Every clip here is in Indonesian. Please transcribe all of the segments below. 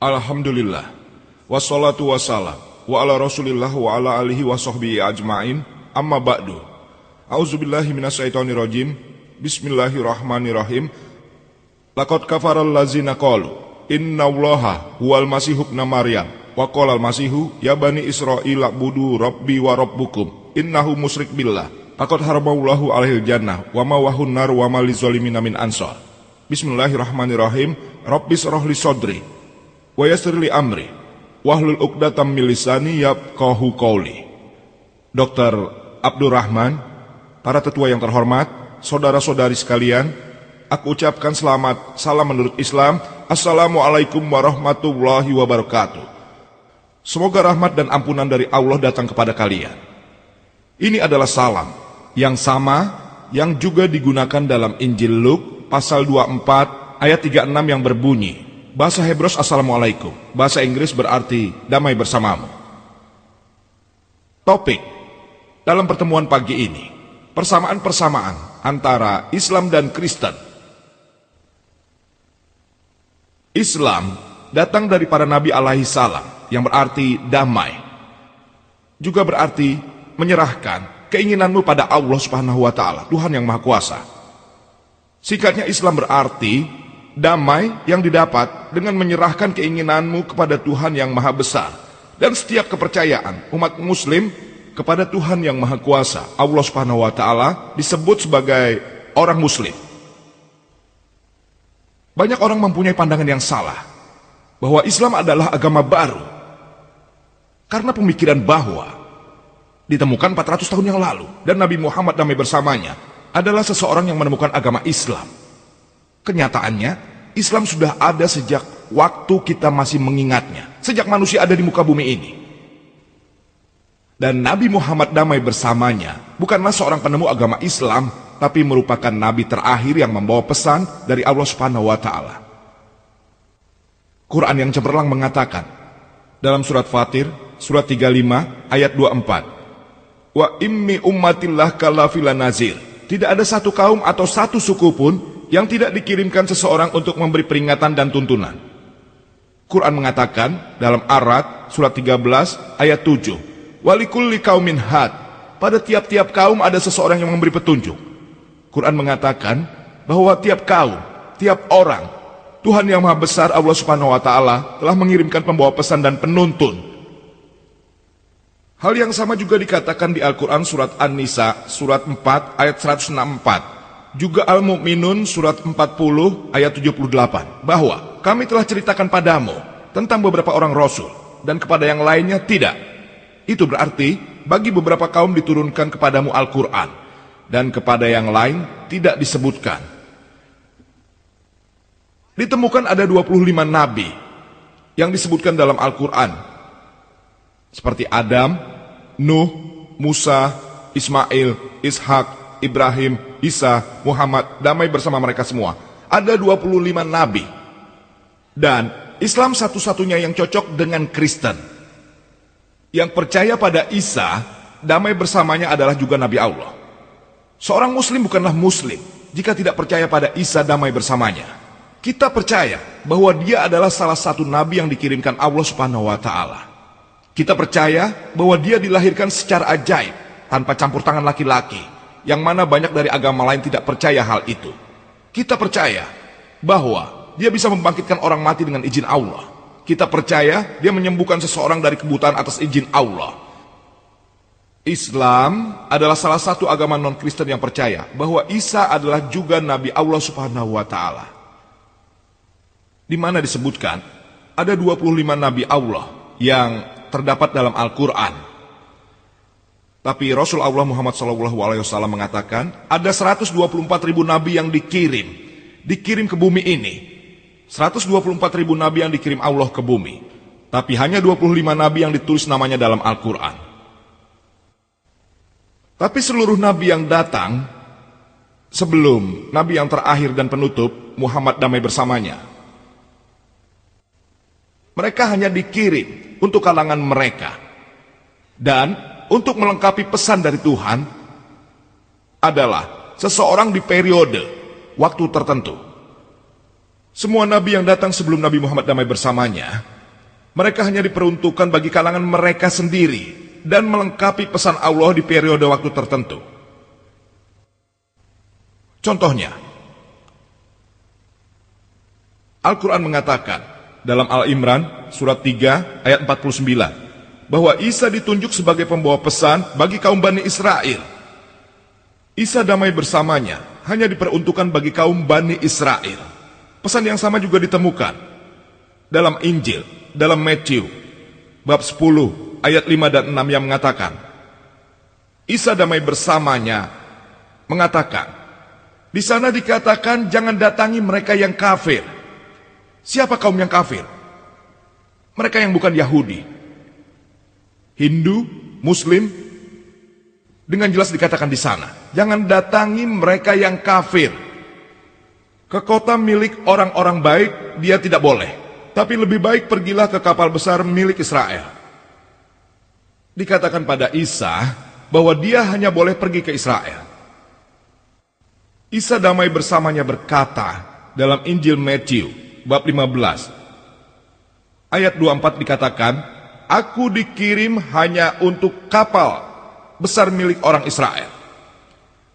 Alhamdulillah, wassalatu wassalam, wa ala rasulillah wa ala alihi wa sahbihi ajma'in, amma ba'du. A'udzubillahi minasyaitonirrajim, bismillahirrahmanirrahim. Laqad kafaral lazina qalu, inna allaha huwal masih ibnu Maryam, wa qala al-masihu, ya bani Israil budu rabbi wa rabbukum, innahu musyrik billah. Laqad haramallahu alaihil jannah, wa ma wahun nar wa ma lizolimina min ansar. Bismillahirrahmanirrahim. Rabbis rohli sodri wa yassir li amri wahlul 'uqdatam min lisani yafqahu qawli. Dr. Abdurrahman, para tetua yang terhormat, saudara-saudari sekalian, aku ucapkan selamat salam menurut Islam. Assalamualaikum warahmatullahi wabarakatuh. Semoga rahmat dan ampunan dari Allah datang kepada kalian. Ini adalah salam yang sama yang juga digunakan dalam Injil Luke pasal 24 ayat 36 yang berbunyi, bahasa Hebrews Assalamualaikum, bahasa Inggris berarti damai bersamamu. Topik dalam pertemuan pagi ini, persamaan-persamaan antara Islam dan Kristen. Islam datang dari para Nabi alaihi salam, yang berarti damai. Juga berarti menyerahkan keinginanmu pada Allah subhanahu wa ta'ala, Tuhan yang Maha Kuasa. Singkatnya, Islam berarti damai yang didapat dengan menyerahkan keinginanmu kepada Tuhan yang Maha Besar dan setiap kepercayaan umat muslim kepada Tuhan yang Maha Kuasa, Allah Subhanahu wa taala, disebut sebagai orang muslim. Banyak orang mempunyai pandangan yang salah bahwa Islam adalah agama baru karena pemikiran bahwa ditemukan 400 tahun yang lalu dan Nabi Muhammad damai bersamanya adalah seseorang yang menemukan agama Islam. Kenyataannya, Islam sudah ada sejak waktu kita masih mengingatnya, sejak manusia ada di muka bumi ini. Dan Nabi Muhammad damai bersamanya bukanlah seorang penemu agama Islam, tapi merupakan Nabi terakhir yang membawa pesan dari Allah Subhanahu wa ta'ala. Quran yang cemerlang mengatakan dalam surat Fatir, surat 35 ayat 24, wa immi ummatillah kalafila nazir. Tidak ada satu kaum atau satu suku pun yang tidak dikirimkan seseorang untuk memberi peringatan dan tuntunan. Quran mengatakan dalam Ar-Ra'd surat 13 ayat 7, walikulli qaumin had. Pada tiap-tiap kaum ada seseorang yang memberi petunjuk. Quran mengatakan bahwa tiap kaum, tiap orang, Tuhan yang Maha Besar Allah Subhanahu wa taala telah mengirimkan pembawa pesan dan penuntun. Hal yang sama juga dikatakan di Al-Quran surat An-Nisa surat 4 ayat 164. Juga Al-Mu'minun surat 40 ayat 78, bahwa kami telah ceritakan padamu tentang beberapa orang Rasul dan kepada yang lainnya tidak. Itu berarti bagi beberapa kaum diturunkan kepadamu Al-Quran dan kepada yang lain tidak disebutkan. Ditemukan ada 25 nabi yang disebutkan dalam Al-Quran, seperti Adam, Nuh, Musa, Ismail, Ishak, Ibrahim, Isa, Muhammad, damai bersama mereka semua. Ada 25 nabi. Dan Islam satu-satunya yang cocok dengan Kristen. Yang percaya pada Isa, damai bersamanya adalah juga Nabi Allah. Seorang muslim bukanlah muslim jika tidak percaya pada Isa damai bersamanya. Kita percaya bahwa dia adalah salah satu nabi yang dikirimkan Allah Subhanahu wa ta'ala. Kita percaya bahwa dia dilahirkan secara ajaib, tanpa campur tangan laki-laki, yang mana banyak dari agama lain tidak percaya hal itu. Kita percaya bahwa dia bisa membangkitkan orang mati dengan izin Allah. Kita percaya dia menyembuhkan seseorang dari kebutaan atas izin Allah. Islam adalah salah satu agama non-Kristen yang percaya bahwa Isa adalah juga Nabi Allah Subhanahu wa ta'ala, di mana disebutkan ada 25 Nabi Allah yang terdapat dalam Al-Quran. Tapi Rasul Allah Muhammad SAW mengatakan ada 124.000 nabi yang dikirim ke bumi ini. 124.000 nabi yang dikirim Allah ke bumi. Tapi hanya 25 nabi yang ditulis namanya dalam Al-Quran. Tapi seluruh nabi yang datang sebelum nabi yang terakhir dan penutup, Muhammad damai bersamanya, mereka hanya dikirim untuk kalangan mereka. Dan untuk melengkapi pesan dari Tuhan adalah seseorang di periode waktu tertentu. Semua nabi yang datang sebelum Nabi Muhammad damai bersamanya, mereka hanya diperuntukkan bagi kalangan mereka sendiri dan melengkapi pesan Allah di periode waktu tertentu. Contohnya, Al-Quran mengatakan dalam Al-Imran surat 3 ayat 49 bahwa Isa ditunjuk sebagai pembawa pesan bagi kaum Bani Israel. Isa damai bersamanya hanya diperuntukkan bagi kaum Bani Israel. Pesan yang sama juga ditemukan dalam Injil, dalam Matthew, bab 10, ayat 5 dan 6 yang mengatakan, Isa damai bersamanya mengatakan, di sana dikatakan jangan datangi mereka yang kafir. Siapa kaum yang kafir? Mereka yang bukan Yahudi, Hindu, Muslim. Dengan jelas dikatakan di sana, jangan datangi mereka yang kafir. Ke kota milik orang-orang baik dia tidak boleh, tapi lebih baik pergilah ke kapal besar milik Israel. Dikatakan pada Isa bahwa dia hanya boleh pergi ke Israel. Isa damai bersamanya berkata dalam Injil Matthew bab 15 ayat 24 dikatakan, aku dikirim hanya untuk kapal besar milik orang Israel.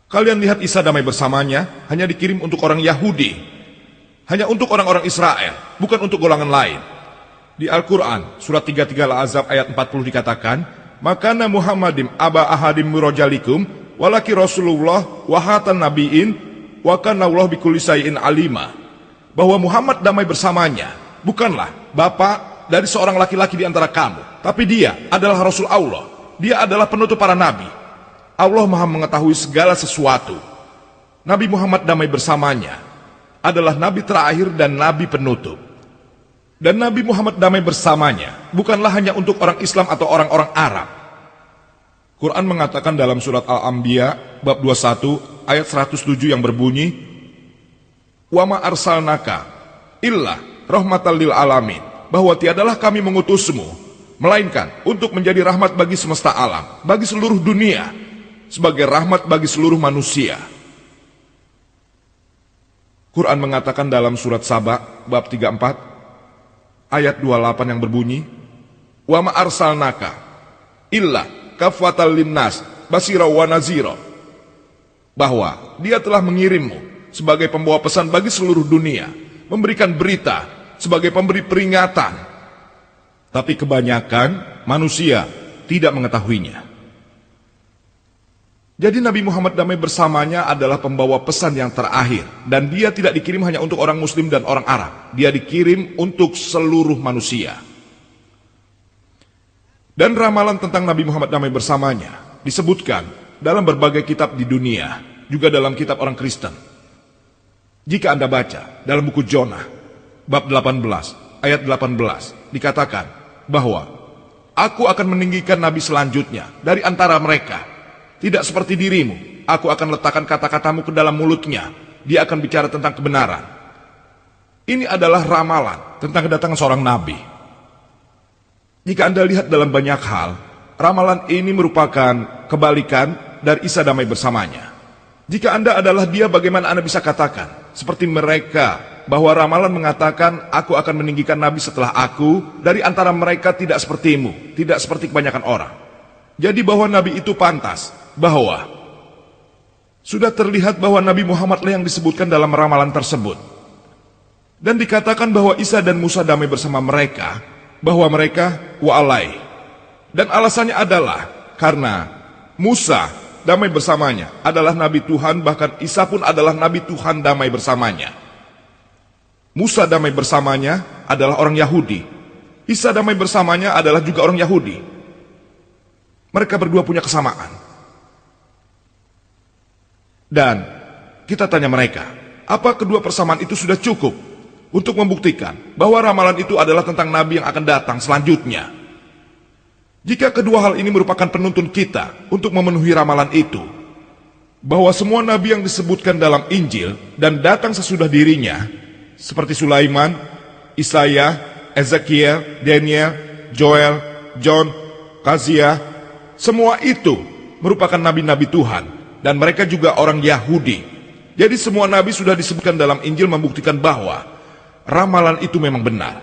Kalian lihat Isa damai bersamanya hanya dikirim untuk orang Yahudi, hanya untuk orang-orang Israel, bukan untuk golongan lain. Di Al-Quran surat 33 Al-Ahzab ayat 40 dikatakan, makana Muhammadim aba ahadim murojalikum walaki Rasulullah wahatan nabiin wakana Allah bikulli syai'in alima. Bahwa Muhammad damai bersamanya bukanlah bapak dari seorang laki-laki di antara kamu, tapi dia adalah Rasul Allah. Dia adalah penutup para nabi. Allah Maha mengetahui segala sesuatu. Nabi Muhammad damai bersamanya adalah nabi terakhir dan nabi penutup. Dan Nabi Muhammad damai bersamanya bukanlah hanya untuk orang Islam atau orang-orang Arab. Quran mengatakan dalam surat Al-Anbiya bab 21 ayat 107 yang berbunyi, wa ma arsalnaka illa rahmatan lil alamin, bahwa tiadalah kami mengutusmu melainkan untuk menjadi rahmat bagi semesta alam, bagi seluruh dunia, sebagai rahmat bagi seluruh manusia. Quran mengatakan dalam surat Saba bab 34 ayat 28 yang berbunyi, wa ma arsalnaka illa kafatal linnas basira wa nazira, bahwa dia telah mengirimmu sebagai pembawa pesan bagi seluruh dunia, memberikan berita sebagai pemberi peringatan. Tapi kebanyakan manusia tidak mengetahuinya. Jadi Nabi Muhammad damai bersamanya adalah pembawa pesan yang terakhir, dan dia tidak dikirim hanya untuk orang Muslim dan orang Arab. Dia dikirim untuk seluruh manusia. Dan ramalan tentang Nabi Muhammad damai bersamanya disebutkan dalam berbagai kitab di dunia, juga dalam kitab orang Kristen. Jika Anda baca dalam buku Jonah bab 18 ayat 18 dikatakan bahwa aku akan meninggikan nabi selanjutnya dari antara mereka. Tidak seperti dirimu, aku akan letakkan kata-katamu ke dalam mulutnya. Dia akan bicara tentang kebenaran. Ini adalah ramalan tentang kedatangan seorang nabi. Jika Anda lihat dalam banyak hal, ramalan ini merupakan kebalikan dari Isa damai bersamanya. Jika Anda adalah dia, bagaimana Anda bisa katakan seperti mereka bahwa ramalan mengatakan aku akan meninggikan nabi setelah aku dari antara mereka tidak sepertimu, tidak seperti kebanyakan orang. Jadi bahwa nabi itu pantas, bahwa sudah terlihat bahwa Nabi Muhammadlah yang disebutkan dalam ramalan tersebut. Dan dikatakan bahwa Isa dan Musa damai bersama mereka, bahwa mereka wa'alai. Dan alasannya adalah karena Musa damai bersamanya adalah Nabi Tuhan, bahkan Isa pun adalah Nabi Tuhan damai bersamanya. Musa damai bersamanya adalah orang Yahudi. Isa damai bersamanya adalah juga orang Yahudi. Mereka berdua punya kesamaan. Dan kita tanya mereka, apa kedua persamaan itu sudah cukup untuk membuktikan bahwa ramalan itu adalah tentang nabi yang akan datang selanjutnya? Jika kedua hal ini merupakan penuntun kita untuk memenuhi ramalan itu, bahwa semua nabi yang disebutkan dalam Injil dan datang sesudah dirinya, seperti Sulaiman, Isaiah, Ezekiel, Daniel, Joel, John, Kazia, semua itu merupakan nabi-nabi Tuhan. Dan mereka juga orang Yahudi. Jadi semua nabi sudah disebutkan dalam Injil membuktikan bahwa ramalan itu memang benar.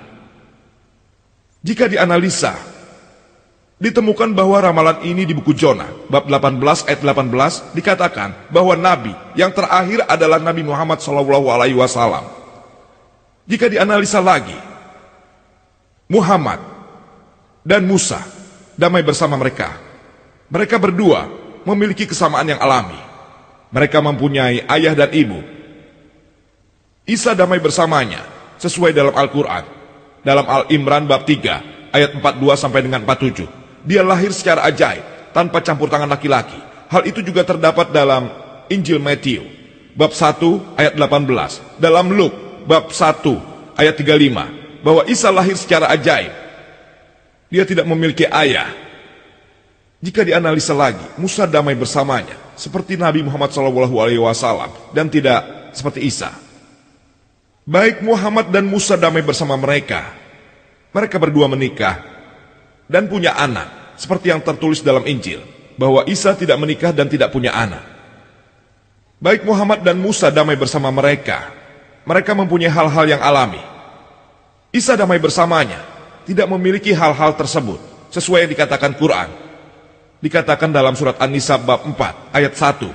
Jika dianalisa, ditemukan bahwa ramalan ini di buku Jonah, bab 18 ayat 18, dikatakan bahwa nabi yang terakhir adalah Nabi Muhammad SAW. Jika dianalisa lagi, Muhammad dan Musa, damai bersama mereka. Mereka berdua memiliki kesamaan yang alami. Mereka mempunyai ayah dan ibu. Isa damai bersamanya, sesuai dalam Al-Quran. Dalam Al-Imran bab 3, ayat 42 sampai dengan 47. Dia lahir secara ajaib, tanpa campur tangan laki-laki. Hal itu juga terdapat dalam Injil Matthew, bab 1, ayat 18. Dalam Luke, bab 1, ayat 35. Bahwa Isa lahir secara ajaib. Dia tidak memiliki ayah. Jika dianalisa lagi, Musa damai bersamanya, seperti Nabi Muhammad SAW, dan tidak seperti Isa. Baik Muhammad dan Musa damai bersama mereka. Mereka berdua menikah dan punya anak, seperti yang tertulis dalam Injil, bahwa Isa tidak menikah dan tidak punya anak. Baik Muhammad dan Musa damai bersama mereka. Mereka mempunyai hal-hal yang alami. Isa damai bersamanya, tidak memiliki hal-hal tersebut, sesuai yang dikatakan Quran. Dikatakan dalam surat An-Nisa bab 4, ayat 1,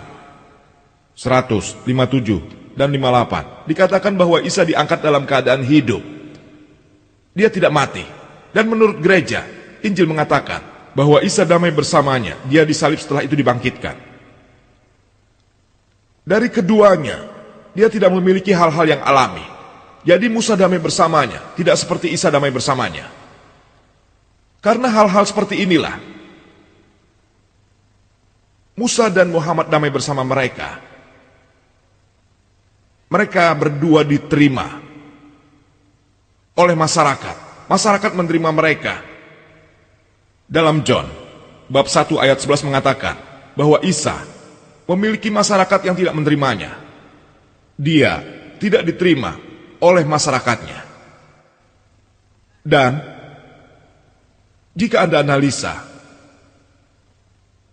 157 dan 58. Dikatakan bahwa Isa diangkat dalam keadaan hidup. Dia tidak mati. Dan menurut gereja, Injil mengatakan bahwa Isa damai bersamanya, dia disalib setelah itu dibangkitkan. Dari keduanya, dia tidak memiliki hal-hal yang alami. Jadi Musa damai bersamanya, tidak seperti Isa damai bersamanya. Karena hal-hal seperti inilah, Musa dan Muhammad damai bersama mereka. Mereka berdua diterima oleh masyarakat. Masyarakat menerima mereka. Dalam John, bab 1 ayat 11 mengatakan bahwa Isa memiliki masyarakat yang tidak menerimanya. Dia tidak diterima oleh masyarakatnya. Dan jika Anda analisa,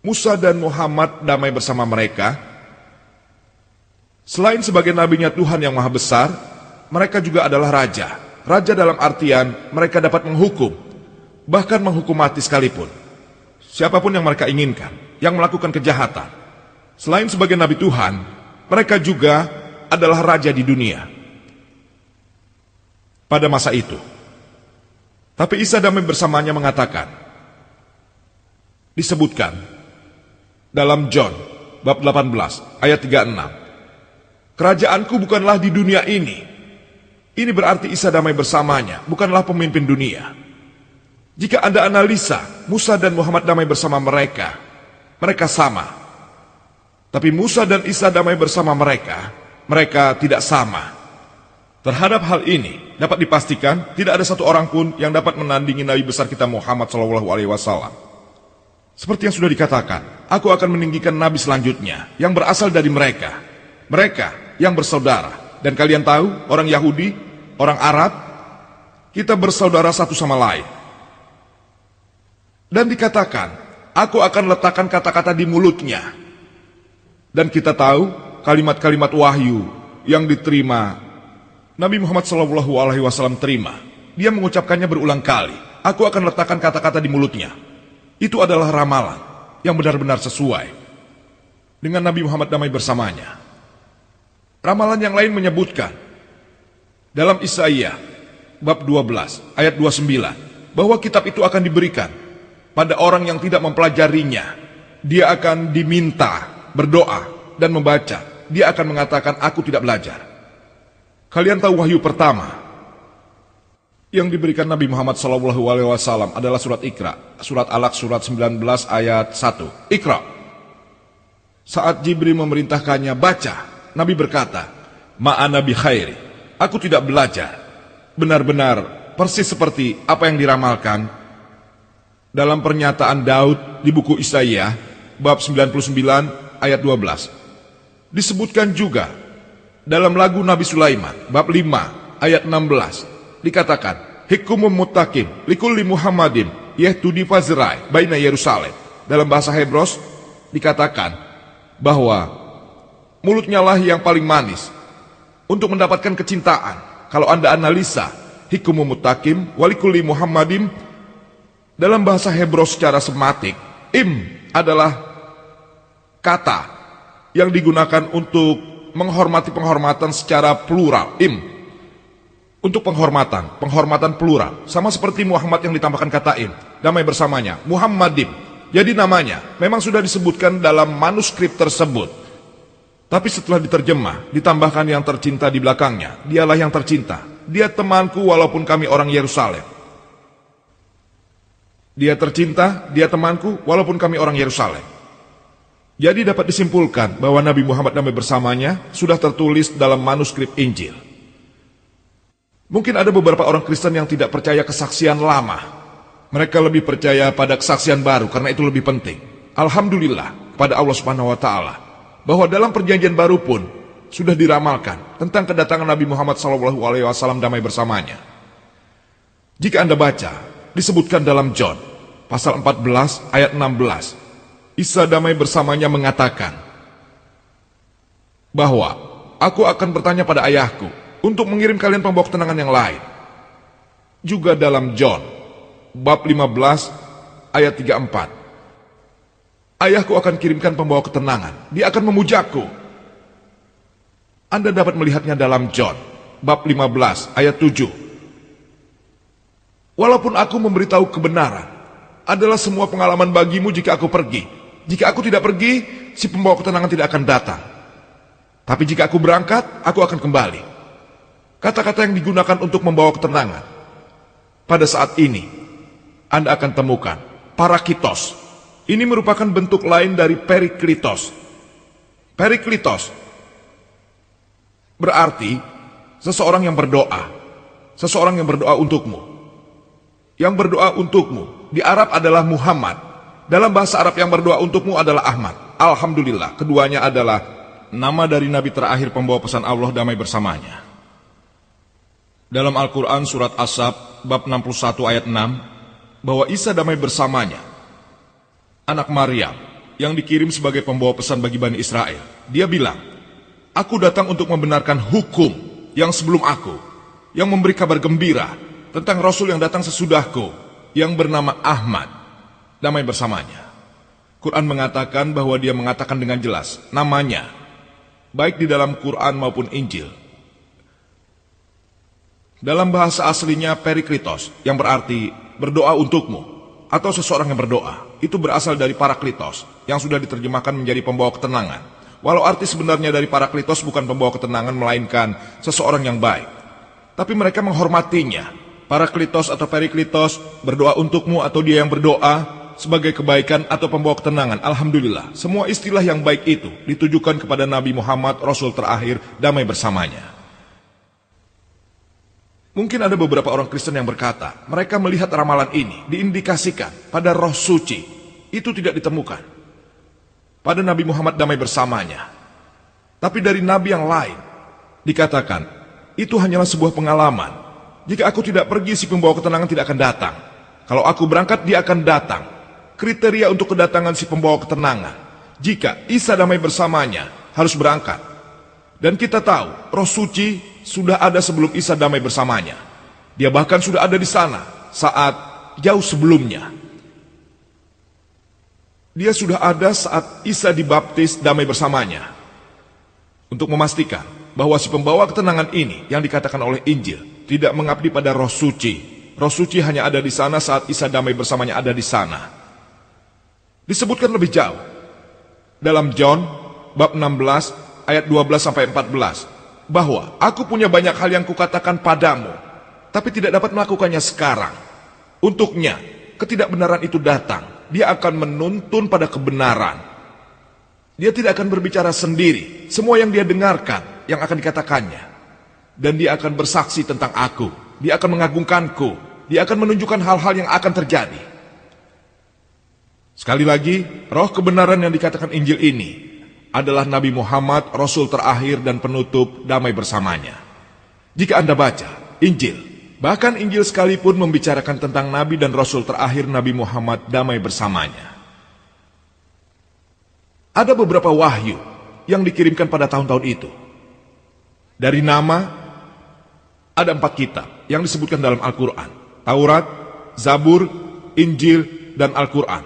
Musa dan Muhammad damai bersama mereka. Selain sebagai nabinya Tuhan yang maha besar, mereka juga adalah raja. Raja dalam artian mereka dapat menghukum, bahkan menghukum mati sekalipun siapapun yang mereka inginkan, yang melakukan kejahatan. Selain sebagai nabi Tuhan, mereka juga adalah raja di dunia pada masa itu. Tapi Isa damai bersamanya mengatakan, disebutkan dalam John bab 18 ayat 36, kerajaanku bukanlah di dunia ini. Ini berarti Isa damai bersamanya, bukanlah pemimpin dunia. Jika Anda analisa, Musa dan Muhammad damai bersama mereka, mereka sama. Tapi Musa dan Isa damai bersama mereka, mereka tidak sama. Terhadap hal ini, dapat dipastikan tidak ada satu orang pun yang dapat menandingi Nabi besar kita Muhammad SAW. Seperti yang sudah dikatakan, aku akan meninggikan Nabi selanjutnya, yang berasal dari mereka. Mereka yang bersaudara. Dan kalian tahu, orang Yahudi, orang Arab, kita bersaudara satu sama lain. Dan dikatakan, aku akan letakkan kata-kata di mulutnya. Dan kita tahu, kalimat-kalimat wahyu yang diterima Nabi Muhammad SAW terima. Dia mengucapkannya berulang kali. Aku akan letakkan kata-kata di mulutnya. Itu adalah ramalan yang benar-benar sesuai dengan Nabi Muhammad damai bersamanya. Ramalan yang lain menyebutkan dalam Isaiah bab 12 ayat 29 bahwa kitab itu akan diberikan pada orang yang tidak mempelajarinya. Dia akan diminta berdoa dan membaca. Dia akan mengatakan, aku tidak belajar. Kalian tahu wahyu pertama yang diberikan Nabi Muhammad SAW adalah surat Iqra, surat Alaq surat 19 ayat 1. Iqra. Saat Jibril memerintahkannya baca, Nabi berkata, ma'ana bi khairi, aku tidak belajar. Benar-benar persis seperti apa yang diramalkan dalam pernyataan Daud di buku Isaiah bab 99 ayat 12. Disebutkan juga dalam lagu Nabi Sulaiman bab 5 ayat 16 dikatakan, hikumum muttaqim likulli Muhammadin yahtudi fazrai baina Yerusalem. Dalam bahasa Hebros dikatakan bahwa mulutnya lah yang paling manis untuk mendapatkan kecintaan Kalau Anda analisa, hikumu mutakim walikuli Muhammadim, dalam bahasa Hebrew secara sematik, im adalah kata yang digunakan untuk menghormati penghormatan secara plural, im. Untuk penghormatan plural. Sama seperti Muhammad yang ditambahkan kata im, damai bersamanya, Muhammadim. Jadi namanya memang sudah disebutkan dalam manuskrip tersebut. Tapi setelah diterjemah, ditambahkan yang tercinta di belakangnya. Dialah yang tercinta. Dia temanku walaupun kami orang Yerusalem. Dia tercinta, dia temanku walaupun kami orang Yerusalem. Jadi dapat disimpulkan bahwa Nabi Muhammad damai bersamanya sudah tertulis dalam manuskrip Injil. Mungkin ada beberapa orang Kristen yang tidak percaya kesaksian lama. Mereka lebih percaya pada kesaksian baru karena itu lebih penting. Alhamdulillah pada Allah Subhanahu wa taala bahwa dalam perjanjian baru pun sudah diramalkan tentang kedatangan Nabi Muhammad SAW damai bersamanya. Jika Anda baca, disebutkan dalam John pasal 14 ayat 16, Isa damai bersamanya mengatakan bahwa aku akan bertanya pada ayahku untuk mengirim kalian pembawa ketenangan yang lain. Juga dalam John bab 15 ayat 34, ayahku akan kirimkan pembawa ketenangan, dia akan memujaku. Anda dapat melihatnya dalam John bab 15 ayat 7. Walaupun aku memberitahu kebenaran adalah semua pengalaman bagimu jika aku pergi. Jika aku tidak pergi, si pembawa ketenangan tidak akan datang. Tapi jika aku berangkat, aku akan kembali. Kata-kata yang digunakan untuk membawa ketenangan. Pada saat ini, Anda akan temukan parakitos. Ini merupakan bentuk lain dari periklitos. Periklitos berarti seseorang yang berdoa. Seseorang yang berdoa untukmu. Yang berdoa untukmu di Arab adalah Muhammad. Dalam bahasa Arab yang berdoa untukmu adalah Ahmad. Alhamdulillah, keduanya adalah nama dari Nabi terakhir pembawa pesan Allah damai bersamanya. Dalam Al-Quran surat As-Sab bab 61 ayat 6, bahwa Isa damai bersamanya, anak Maryam, yang dikirim sebagai pembawa pesan bagi Bani Israel. Dia bilang, aku datang untuk membenarkan hukum yang sebelum aku, yang memberi kabar gembira tentang Rasul yang datang sesudahku, yang bernama Ahmad, damai bersamanya. Quran mengatakan bahwa dia mengatakan dengan jelas namanya, baik di dalam Quran maupun Injil. Dalam bahasa aslinya periklitos, yang berarti berdoa untukmu, atau seseorang yang berdoa, itu berasal dari paraklitos, yang sudah diterjemahkan menjadi pembawa ketenangan. Walau arti sebenarnya dari paraklitos bukan pembawa ketenangan, melainkan seseorang yang baik. Tapi mereka menghormatinya. Paraklitos atau periklitos, berdoa untukmu atau dia yang berdoa, sebagai kebaikan atau pembawa ketenangan. Alhamdulillah, semua istilah yang baik itu ditujukan kepada Nabi Muhammad, Rasul terakhir, damai bersamanya. Mungkin ada beberapa orang Kristen yang berkata, mereka melihat ramalan ini diindikasikan pada roh suci. Itu tidak ditemukan pada Nabi Muhammad damai bersamanya. Tapi dari Nabi yang lain, dikatakan, itu hanyalah sebuah pengalaman. Jika aku tidak pergi, si pembawa ketenangan tidak akan datang. Kalau aku berangkat, dia akan datang. Kriteria untuk kedatangan si pembawa ketenangan, jika Isa damai bersamanya, harus berangkat. Dan kita tahu, roh suci sudah ada sebelum Isa damai bersamanya. Dia bahkan sudah ada di sana saat jauh sebelumnya. Dia sudah ada saat Isa dibaptis damai bersamanya. Untuk memastikan bahwa si pembawa ketenangan ini yang dikatakan oleh Injil tidak mengabdi pada roh suci. Roh suci hanya ada di sana saat Isa damai bersamanya ada di sana. Disebutkan lebih jauh dalam John bab 16 ayat 12-14, bahwa aku punya banyak hal yang kukatakan padamu, tapi tidak dapat melakukannya sekarang. Untuknya, ketidakbenaran itu datang. Dia akan menuntun pada kebenaran. Dia tidak akan berbicara sendiri. Semua yang dia dengarkan, yang akan dikatakannya. Dan dia akan bersaksi tentang aku. Dia akan mengagungkanku. Dia akan menunjukkan hal-hal yang akan terjadi. Sekali lagi, roh kebenaran yang dikatakan Injil ini adalah Nabi Muhammad, Rasul terakhir dan penutup damai bersamanya. Jika Anda baca Injil, bahkan Injil sekalipun membicarakan tentang Nabi dan Rasul terakhir Nabi Muhammad damai bersamanya. Ada beberapa wahyu yang dikirimkan pada tahun-tahun itu. Dari nama, Ada 4 kitab yang disebutkan dalam Al-Quran: Taurat, Zabur, Injil, dan Al-Quran.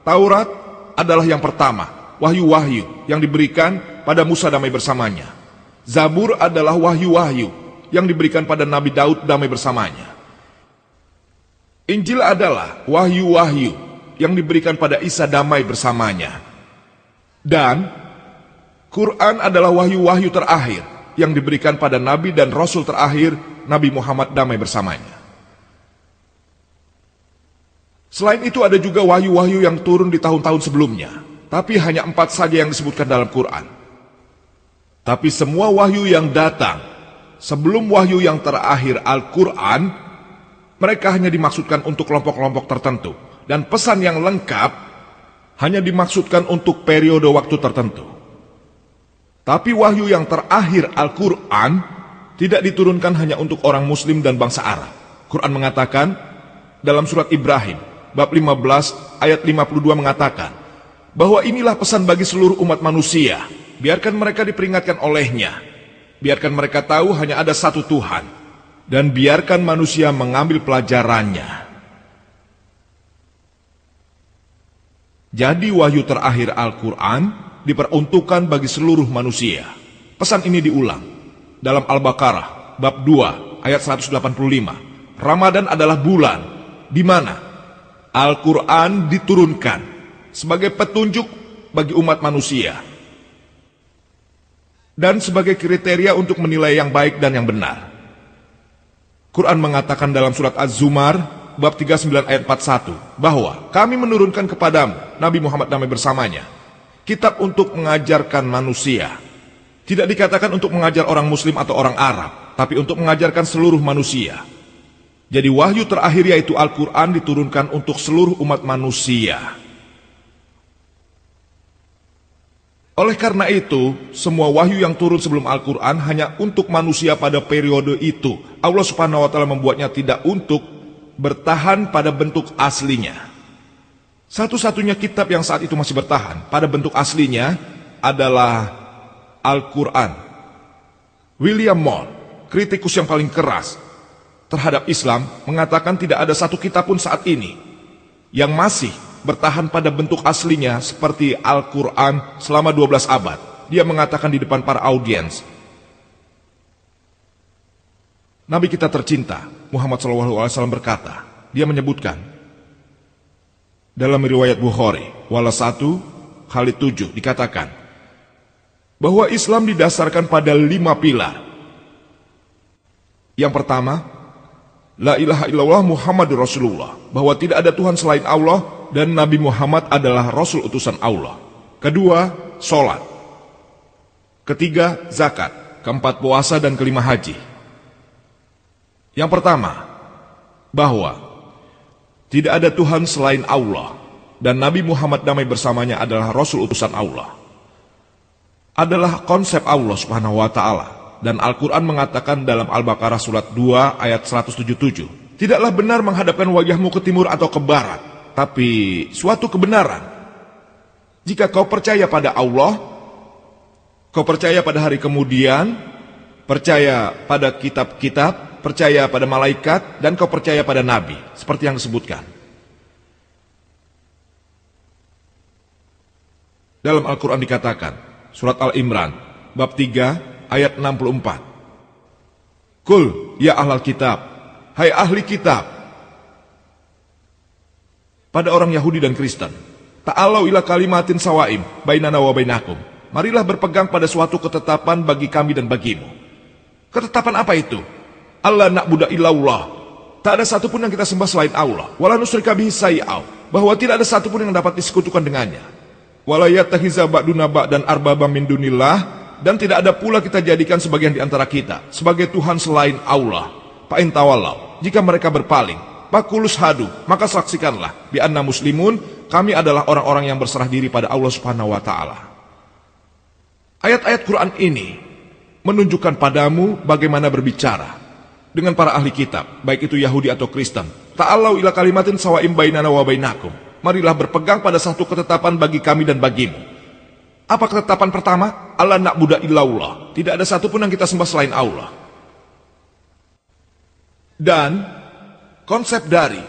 Taurat adalah yang pertama, wahyu-wahyu yang diberikan pada Musa damai bersamanya. Zabur adalah wahyu-wahyu yang diberikan pada Nabi Daud damai bersamanya. Injil adalah wahyu-wahyu yang diberikan pada Isa damai bersamanya. Dan Quran adalah wahyu-wahyu terakhir yang diberikan pada Nabi dan Rasul terakhir, Nabi Muhammad damai bersamanya. Selain itu ada juga wahyu-wahyu yang turun di tahun-tahun sebelumnya, tapi hanya 4 saja yang disebutkan dalam Quran. Tapi semua wahyu yang datang sebelum wahyu yang terakhir Al-Quran, mereka hanya dimaksudkan untuk kelompok-kelompok tertentu, dan pesan yang lengkap hanya dimaksudkan untuk periode waktu tertentu. Tapi wahyu yang terakhir Al-Quran tidak diturunkan hanya untuk orang Muslim dan bangsa Arab. Quran mengatakan dalam surat Ibrahim bab 15 ayat 52 mengatakan bahwa inilah pesan bagi seluruh umat manusia. Biarkan mereka diperingatkan olehnya. Biarkan mereka tahu hanya ada satu Tuhan. Dan biarkan manusia mengambil pelajarannya. Jadi wahyu terakhir Al-Quran diperuntukkan bagi seluruh manusia. Pesan ini diulang dalam Al-Baqarah bab 2 ayat 185. Ramadan adalah bulan di mana Al-Quran diturunkan sebagai petunjuk bagi umat manusia dan sebagai kriteria untuk menilai yang baik dan yang benar. Quran mengatakan dalam surat Az-Zumar bab 39 ayat 41 bahwa kami menurunkan kepadamu Nabi Muhammad damai bersamanya kitab untuk mengajarkan manusia. Tidak dikatakan untuk mengajar orang Muslim atau orang Arab, tapi untuk mengajarkan seluruh manusia. Jadi wahyu terakhir yaitu Al-Quran diturunkan untuk seluruh umat manusia. Oleh karena itu, semua wahyu yang turun sebelum Al-Quran hanya untuk manusia pada periode itu. Allah Subhanahu wa Ta'ala membuatnya tidak untuk bertahan pada bentuk aslinya. Satu-satunya kitab yang saat itu masih bertahan pada bentuk aslinya adalah Al-Quran. William Moore, kritikus yang paling keras terhadap Islam, mengatakan tidak ada satu kitab pun saat ini yang masih bertahan pada bentuk aslinya seperti Al-Quran selama 12 abad. Dia mengatakan di depan para audiens, Nabi kita tercinta Muhammad SAW berkata, dia menyebutkan dalam riwayat Bukhari wala 1 Khalid 7 dikatakan bahwa Islam didasarkan pada 5 pilar. Yang pertama, La ilaha illallah Muhammadur Rasulullah, bahwa tidak ada Tuhan selain Allah dan Nabi Muhammad adalah Rasul utusan Allah. Kedua, sholat. Ketiga, zakat. Keempat, puasa, dan kelima, haji. Yang pertama, bahwa tidak ada Tuhan selain Allah dan Nabi Muhammad damai bersamanya adalah Rasul utusan Allah. Adalah konsep Allah Subhanahu wa Ta'ala. Dan Al-Quran mengatakan dalam Al-Baqarah surat 2 ayat 177, tidaklah benar menghadapkan wajahmu ke timur atau ke barat, tapi suatu kebenaran. Jika kau percaya pada Allah, kau percaya pada hari kemudian, percaya pada kitab-kitab, percaya pada malaikat, dan kau percaya pada nabi, seperti yang disebutkan. Dalam Al-Quran dikatakan, surat Al-Imran, bab 3, ayat 64. Kul, ya ahlal kitab, hai ahli kitab, pada orang Yahudi dan Kristen, ta'alau ila kalimatin sawaim, bainana wa bainakum, marilah berpegang pada suatu ketetapan bagi kami dan bagimu. Ketetapan apa itu? Allah na'budu illallah, tak ada satupun yang kita sembah selain Allah, wala nusyrika bihi syai'au, bahwa tidak ada satupun yang dapat disekutukan dengannya, wala yattakhidza ba'duna ba'dan arbaba min dunillah, dan tidak ada pula kita jadikan sebagian di antara kita sebagai Tuhan selain Allah. Fa'in tawallau, jika mereka berpaling, fakulus hadu, maka saksikanlah bi anna muslimun, kami adalah orang-orang yang berserah diri pada Allah Subhanahu wa Ta'ala. Ayat-ayat Quran ini menunjukkan padamu bagaimana berbicara dengan para ahli kitab, baik itu Yahudi atau Kristen. Ta'alau ila kalimatin sawaim bainana wa bainakum, marilah berpegang pada satu ketetapan bagi kami dan bagimu. Apa ketetapan pertama? Allah na'budu illallah, tidak ada satupun yang kita sembah selain Allah. Dan konsep dari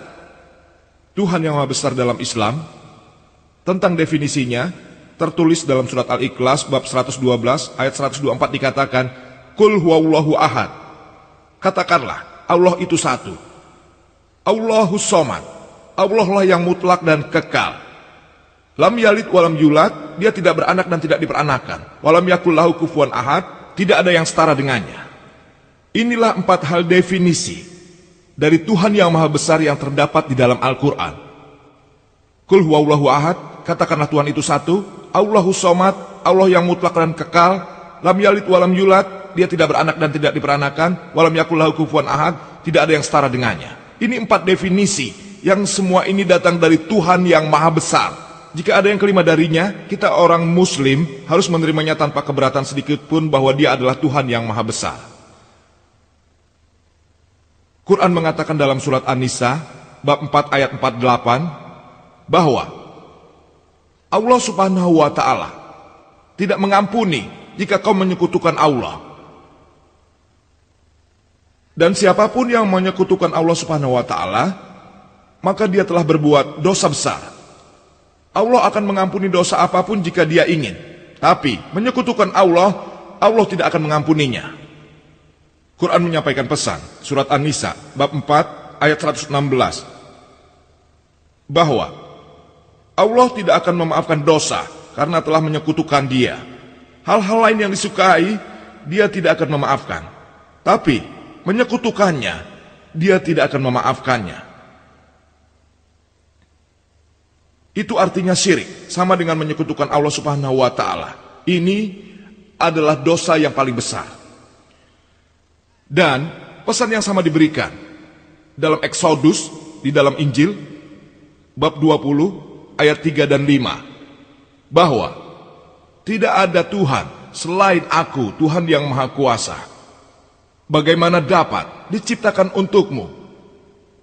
Tuhan yang Maha Besar dalam Islam, tentang definisinya, tertulis dalam surat Al-Ikhlas bab 112 ayat 124 dikatakan, Qul huwallahu ahad. Katakanlah, Allah itu satu. Allahus somad. Allah lah yang mutlak dan kekal. Lam yalid walam yulad, dia tidak beranak dan tidak diperanakan. Walam yakul lahu kufuwan ahad, tidak ada yang setara dengannya. Inilah 4 hal definisi dari Tuhan yang Maha Besar yang terdapat di dalam Al-Quran. Qul huwallahu ahad, katakanlah Tuhan itu satu. Allahus somad, Allah yang mutlak dan kekal. Lam yalid walam yulad, dia tidak beranak dan tidak diperanakan. Walam yakul lahu kufuwan ahad, tidak ada yang setara dengannya. Ini 4 definisi yang semua ini datang dari Tuhan yang Maha Besar. Jika ada yang kelima darinya, kita orang Muslim harus menerimanya tanpa keberatan sedikit pun bahwa dia adalah Tuhan yang Maha Besar. Quran mengatakan dalam surat An-Nisa bab 4 ayat 48 bahwa Allah Subhanahu wa Ta'ala tidak mengampuni jika kau menyekutukan Allah. Dan siapapun yang menyekutukan Allah Subhanahu wa Ta'ala, maka dia telah berbuat dosa besar. Allah akan mengampuni dosa apapun jika dia ingin. Tapi menyekutukan Allah, Allah tidak akan mengampuninya. Quran menyampaikan pesan, surat An-Nisa bab 4 ayat 116, bahwa Allah tidak akan memaafkan dosa karena telah menyekutukan dia. Hal-hal lain yang disukai, dia tidak akan memaafkan. Tapi menyekutukannya, dia tidak akan memaafkannya. Itu artinya syirik, sama dengan menyekutukan Allah Subhanahu wa Ta'ala. Ini adalah dosa yang paling besar. Dan pesan yang sama diberikan dalam Exodus, di dalam Injil bab 20 ayat 3 dan 5, bahwa tidak ada Tuhan selain Aku, Tuhan yang Maha Kuasa. Bagaimana dapat diciptakan untukmu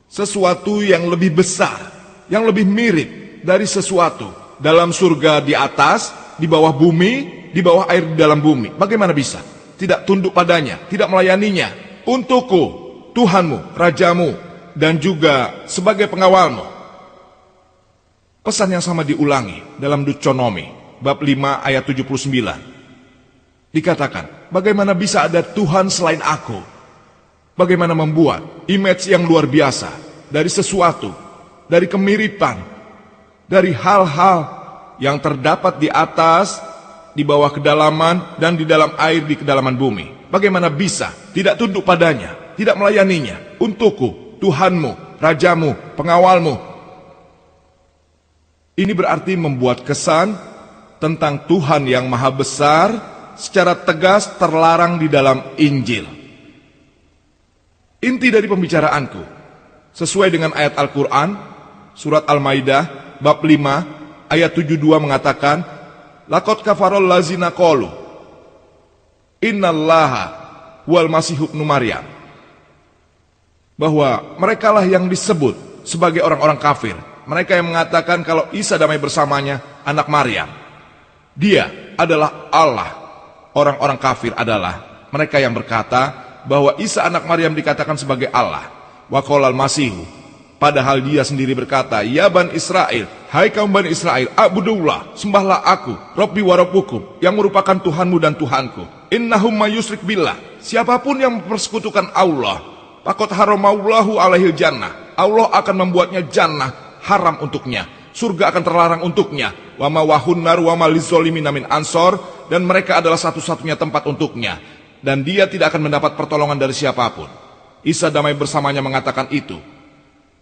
sesuatu yang lebih besar, yang lebih mirip dari sesuatu dalam surga di atas, di bawah bumi, di bawah air di dalam bumi? Bagaimana bisa? Tidak tunduk padanya, tidak melayaninya. Untukku, Tuhanmu, Rajamu, dan juga sebagai pengawalmu. Pesan yang sama diulangi dalam Deuteronomi bab 5 ayat 79. Dikatakan, bagaimana bisa ada Tuhan selain Aku? Bagaimana membuat image yang luar biasa dari sesuatu, dari kemiripan, dari hal-hal yang terdapat di atas, di bawah kedalaman, dan di dalam air di kedalaman bumi. Bagaimana bisa tidak tunduk padanya, tidak melayaninya? Untukku, Tuhanmu, Rajamu, pengawalmu. Ini berarti membuat kesan tentang Tuhan yang Maha Besar secara tegas terlarang di dalam Injil. Inti dari pembicaraanku, sesuai dengan ayat Al-Quran, surat Al-Maidah bab 5 ayat 72 mengatakan, Laqad kafarol lazina qalu innallaha wal masih ibnu Maryam. Bahwa merekalah yang disebut sebagai orang-orang kafir. Mereka yang mengatakan kalau Isa damai bersamanya anak Maryam. Dia adalah Allah. Orang-orang kafir adalah mereka yang berkata bahwa Isa anak Maryam dikatakan sebagai Allah. Wa qolal masihu, padahal dia sendiri berkata, ya Bani Israel, hai kaum Bani Israel, a'budullah, sembahlah aku, Rabbi wa Rabbukum, yang merupakan Tuhanmu dan Tuhanku. Innahum mayusrik billah, siapapun yang mempersekutukan Allah, faqad haramallahu alaihil jannah, Allah akan membuatnya jannah haram untuknya, surga akan terlarang untuknya. Wa ma wahunnar wa ma lizzolimin min ansor, dan mereka adalah satu-satunya tempat untuknya, dan dia tidak akan mendapat pertolongan dari siapapun. Isa damai bersamanya mengatakan itu,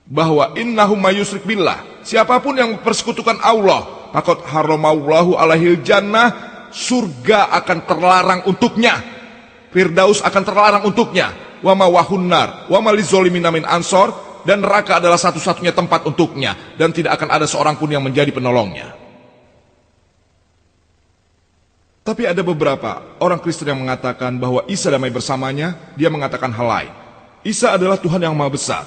bahwa innahum mayusrik billah, siapapun yang mempersekutukan Allah, faqad haramallahu alaihil jannah, surga akan terlarang untuknya, Firdaus akan terlarang untuknya. Wa ma wahunnar wa ma lizzolimin min ansor, dan neraka adalah satu-satunya tempat untuknya, dan tidak akan ada seorang pun yang menjadi penolongnya. Tapi ada beberapa orang Kristen yang mengatakan bahwa Isa damai bersamanya, dia mengatakan hal lain. Isa adalah Tuhan yang Maha Besar.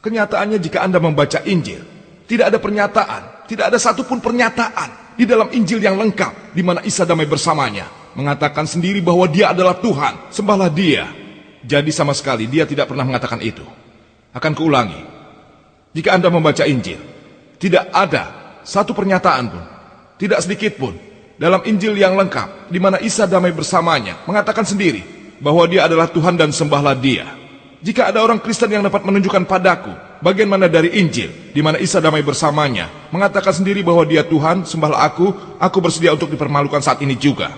Kenyataannya jika Anda membaca Injil, tidak ada pernyataan, tidak ada satupun pernyataan di dalam Injil yang lengkap di mana Isa damai bersamanya mengatakan sendiri bahwa dia adalah Tuhan, sembahlah dia. Jadi sama sekali dia tidak pernah mengatakan itu. Akan kuulangi, jika Anda membaca Injil, tidak ada satu pernyataan pun, tidak sedikit pun, dalam Injil yang lengkap, di mana Isa damai bersamanya, mengatakan sendiri bahwa dia adalah Tuhan dan sembahlah dia. Jika ada orang Kristen yang dapat menunjukkan padaku bagian mana dari Injil di mana Isa damai bersamanya mengatakan sendiri bahwa dia Tuhan, sembahlah aku bersedia untuk dipermalukan saat ini juga.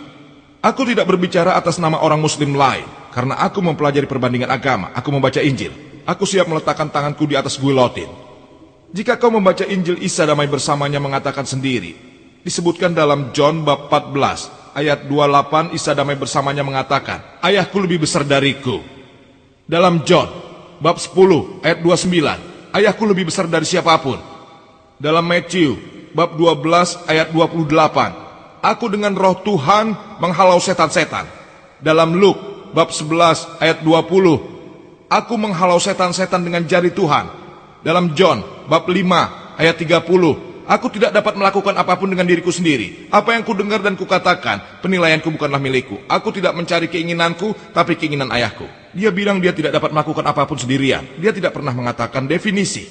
Aku tidak berbicara atas nama orang Muslim lain, karena aku mempelajari perbandingan agama, aku membaca Injil. Aku siap meletakkan tanganku di atas guilotin. Jika kau membaca Injil, Isa damai bersamanya mengatakan sendiri, disebutkan dalam John bab 14 ayat 28, Isa damai bersamanya mengatakan, ayahku lebih besar dariku. Dalam John bab 10 ayat 29, ayahku lebih besar dari siapapun. Dalam Matthew bab 12 ayat 28, aku dengan roh Tuhan menghalau setan-setan. Dalam Luke bab 11 ayat 20, aku menghalau setan-setan dengan jari Tuhan. Dalam John bab 5 ayat 30, aku tidak dapat melakukan apapun dengan diriku sendiri. Apa yang ku dengar dan ku katakan, penilaianku bukanlah milikku. Aku tidak mencari keinginanku, tapi keinginan ayahku. Dia bilang dia tidak dapat melakukan apapun sendirian. Dia tidak pernah mengatakan definisi.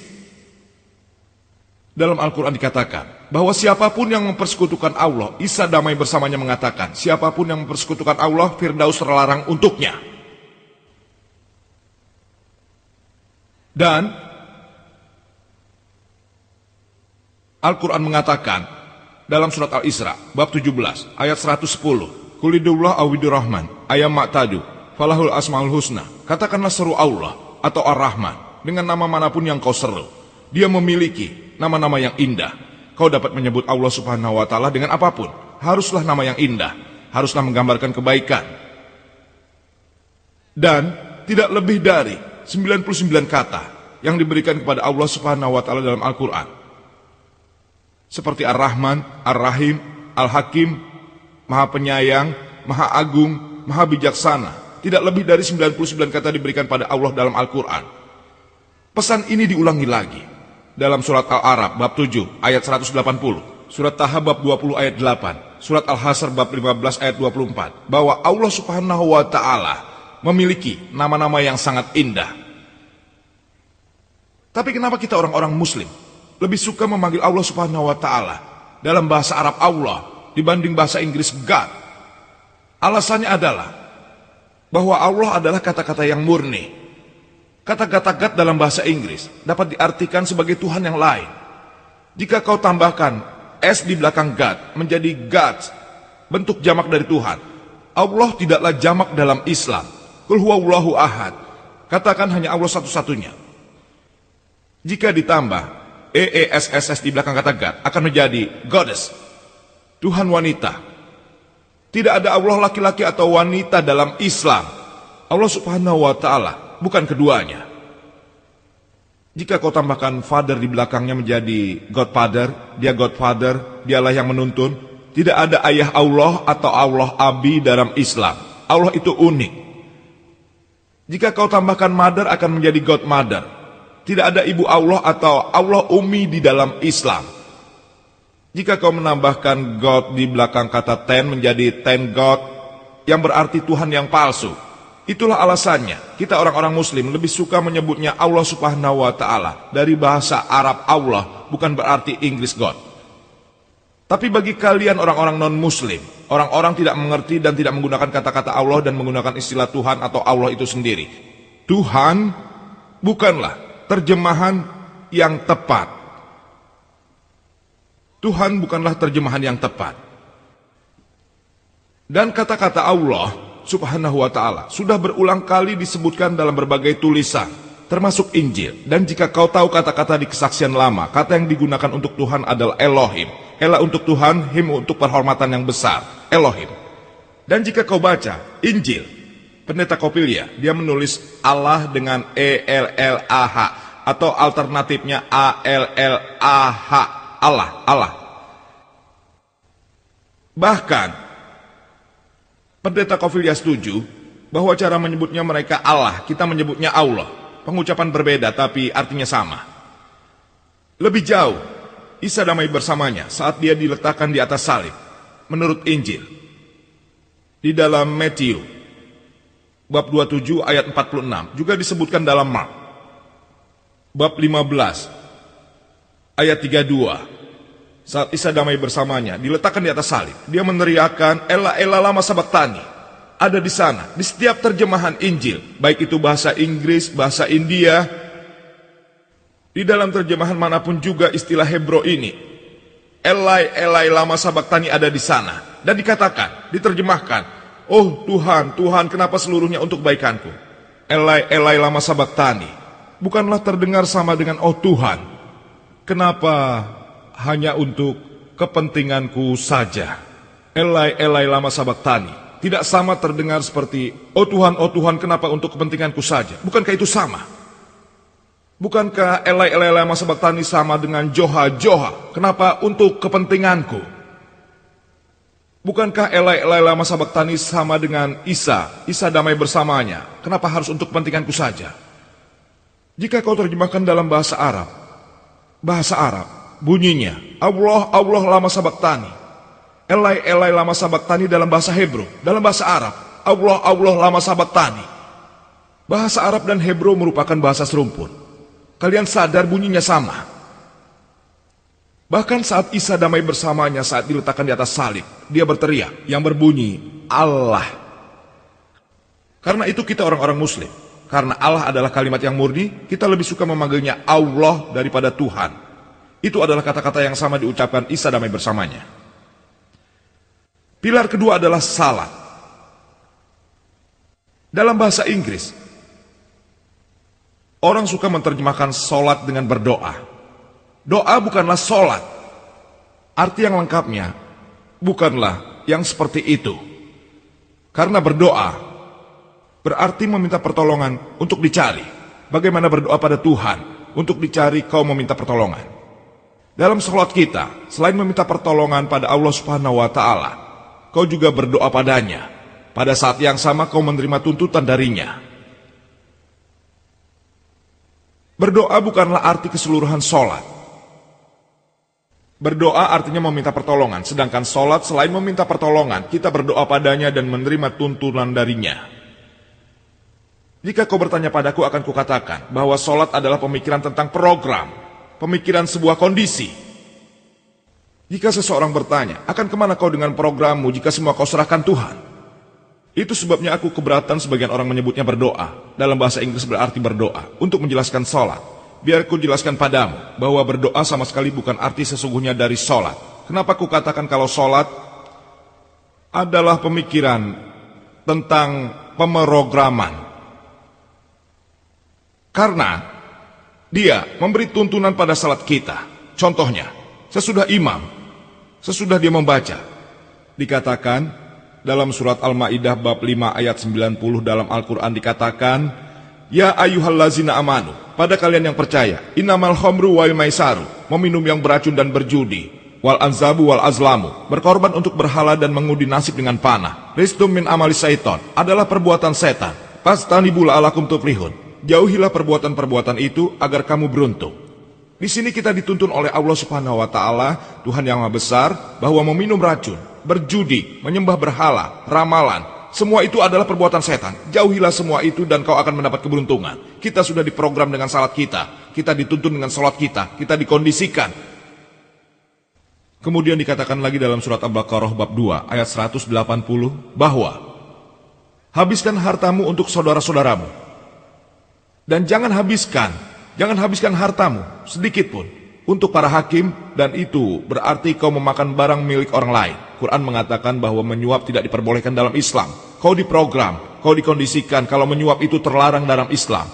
Dalam Al-Quran dikatakan bahwa siapapun yang mempersekutukan Allah, Isa damai bersamanya mengatakan, siapapun yang mempersekutukan Allah, Firdaus terlarang untuknya. Dan Al-Quran mengatakan dalam surat Al-Isra bab 17 ayat 110, Kulidullah awidur rahman ayam ma'tadu falahul asmaul husna. Katakanlah seru Allah atau Ar-Rahman dengan nama manapun yang kau seru. Dia memiliki nama-nama yang indah. Kau dapat menyebut Allah subhanahu wa ta'ala dengan apapun. Haruslah nama yang indah, haruslah menggambarkan kebaikan. Dan tidak lebih dari 99 kata yang diberikan kepada Allah subhanahu wa ta'ala dalam Al-Quran, seperti Ar-Rahman, Ar-Rahim, Al-Hakim, Maha Penyayang, Maha Agung, Maha Bijaksana. Tidak lebih dari 99 kata diberikan pada Allah dalam Al-Quran. Pesan ini diulangi lagi dalam surat Al-Arab bab 7 ayat 180, surat Taha bab 20 ayat 8, surat Al-Hasr bab 15 ayat 24, bahwa Allah subhanahu wa ta'ala memiliki nama-nama yang sangat indah. Tapi kenapa kita orang-orang Muslim lebih suka memanggil Allah subhanahu wa ta'ala dalam bahasa Arab Allah dibanding bahasa Inggris God? Alasannya adalah bahwa Allah adalah kata-kata yang murni. Kata-kata God dalam bahasa Inggris dapat diartikan sebagai Tuhan yang lain. Jika kau tambahkan S di belakang God menjadi Gods, bentuk jamak dari Tuhan. Allah tidaklah jamak dalam Islam. Qul huwallahu ahad, katakan hanya Allah satu-satunya. Jika ditambah EESSS di belakang kata God akan menjadi Goddess, Tuhan wanita. Tidak ada Allah laki-laki atau wanita dalam Islam. Allah subhanahu wa ta'ala bukan keduanya. Jika kau tambahkan Father di belakangnya menjadi Godfather, dia Godfather, dialah yang menuntun. Tidak ada ayah Allah atau Allah Abi dalam Islam. Allah itu unik. Jika kau tambahkan Mother akan menjadi Godmother. Tidak ada ibu Allah atau Allah Umi di dalam Islam. Jika kau menambahkan God di belakang kata ten menjadi ten God, yang berarti Tuhan yang palsu. Itulah alasannya kita orang-orang Muslim lebih suka menyebutnya Allah subhanahu wa ta'ala. Dari bahasa Arab Allah bukan berarti English God. Tapi bagi kalian orang-orang non-Muslim, orang-orang tidak mengerti dan tidak menggunakan kata-kata Allah dan menggunakan istilah Tuhan atau Allah itu sendiri. Tuhan bukanlah terjemahan yang tepat. Tuhan bukanlah terjemahan yang tepat. Dan kata-kata Allah subhanahu wa ta'ala sudah berulang kali disebutkan dalam berbagai tulisan, termasuk Injil. Dan jika kau tahu kata-kata di kesaksian lama, kata yang digunakan untuk Tuhan adalah Elohim. Ela untuk Tuhan, Him untuk penghormatan yang besar, Elohim. Dan jika kau baca Injil, Pendeta Kopilia, dia menulis Allah dengan E-L-L-A-H, atau alternatifnya A-L-L-A-H, Allah. Bahkan Pendeta Kopilia setuju bahwa cara menyebutnya mereka Allah, kita menyebutnya Allah. Pengucapan berbeda tapi artinya sama. Lebih jauh, Isa damai bersamanya saat dia diletakkan di atas salib. Menurut Injil, di dalam Matthew bab 27 ayat 46, juga disebutkan dalam Mark bab 15 ayat 32. Saat Isa damai bersamanya diletakkan di atas salib, dia meneriakkan Ela Ela lama sabaktani. Ada di sana di setiap terjemahan Injil, baik itu bahasa Inggris, bahasa India. Di dalam terjemahan manapun juga istilah Hebro ini, Elai Elai lama sabaktani, ada di sana. Dan dikatakan, diterjemahkan, oh Tuhan, Tuhan, kenapa seluruhnya untuk baikanku? Elai Elai lama sabaktani bukanlah terdengar sama dengan oh Tuhan, kenapa hanya untuk kepentinganku saja? Elai Elai lama sabaktani tidak sama terdengar seperti oh Tuhan, kenapa untuk kepentinganku saja? Bukankah itu sama? Bukankah Elai Elai lama sabaktani sama dengan Joha Joha, kenapa untuk kepentinganku? Bukankah Elai Elai lama sabaktani sama dengan Isa damai bersamanya, kenapa harus untuk kepentinganku saja? Jika kau terjemahkan dalam bahasa Arab bunyinya Allah Allah lama sabaktani. Elai Elai lama sabaktani dalam bahasa Hebro, dalam bahasa Arab Allah Allah lama sabaktani. Bahasa Arab dan Hebro merupakan bahasa serumpun. Kalian sadar bunyinya sama. Bahkan saat Isa damai bersamanya, saat diletakkan di atas salib, dia berteriak yang berbunyi Allah. Karena itu kita orang-orang Muslim, karena Allah adalah kalimat yang murni, kita lebih suka memanggilnya Allah daripada Tuhan. Itu adalah kata-kata yang sama diucapkan Isa damai bersamanya. Pilar kedua adalah salat. Dalam bahasa Inggris, orang suka menerjemahkan solat dengan berdoa. Doa bukanlah solat. Arti yang lengkapnya bukanlah yang seperti itu. Karena berdoa berarti meminta pertolongan untuk dicari. Bagaimana berdoa pada Tuhan untuk dicari kau meminta pertolongan. Dalam solat kita, selain meminta pertolongan pada Allah Subhanahu wa Ta'ala, kau juga berdoa padanya. Pada saat yang sama kau menerima tuntutan darinya. Berdoa bukanlah arti keseluruhan solat. Berdoa artinya meminta pertolongan, sedangkan solat selain meminta pertolongan, kita berdoa padanya dan menerima tuntunan darinya. Jika kau bertanya padaku, akan kukatakan bahwa solat adalah pemikiran tentang program, pemikiran sebuah kondisi. Jika seseorang bertanya, akan kemana kau dengan programmu jika semua kau serahkan Tuhan? Itu sebabnya aku keberatan sebagian orang menyebutnya berdoa. Dalam bahasa Inggris berarti berdoa. Untuk menjelaskan solat, biar ku jelaskan padamu bahwa berdoa sama sekali bukan arti sesungguhnya dari solat. Kenapa ku katakan kalau solat adalah pemikiran tentang pemrograman? Karena dia memberi tuntunan pada salat kita. Contohnya, sesudah imam, sesudah dia membaca, dikatakan dalam surat Al-Ma'idah bab 5 ayat 90 dalam Al-Quran dikatakan, ya ayyuhallazina amanu, pada kalian yang percaya, innamal khamru wal maisaru, meminum yang beracun dan berjudi, wal anzabu wal azlamu, berkorban untuk berhala dan mengundi nasib dengan panah, rizqum min amali syaitan, adalah perbuatan setan, fastanibu la'alakum tuflihun, jauhilah perbuatan-perbuatan itu agar kamu beruntung. Di sini kita dituntun oleh Allah Subhanahu wa Ta'ala, Tuhan yang Maha Besar, bahwa meminum racun, berjudi, menyembah berhala, ramalan, semua itu adalah perbuatan setan. Jauhilah semua itu dan kau akan mendapat keberuntungan. Kita sudah diprogram dengan salat kita, kita dituntun dengan salat kita dikondisikan. Kemudian dikatakan lagi dalam surat Al-Baqarah bab 2 ayat 180 bahwa habiskan hartamu untuk saudara-saudaramu. Dan jangan habiskan hartamu sedikit pun untuk para hakim, dan itu berarti kau memakan barang milik orang lain. Quran mengatakan bahwa menyuap tidak diperbolehkan dalam Islam. Kau diprogram, kau dikondisikan kalau menyuap itu terlarang dalam Islam.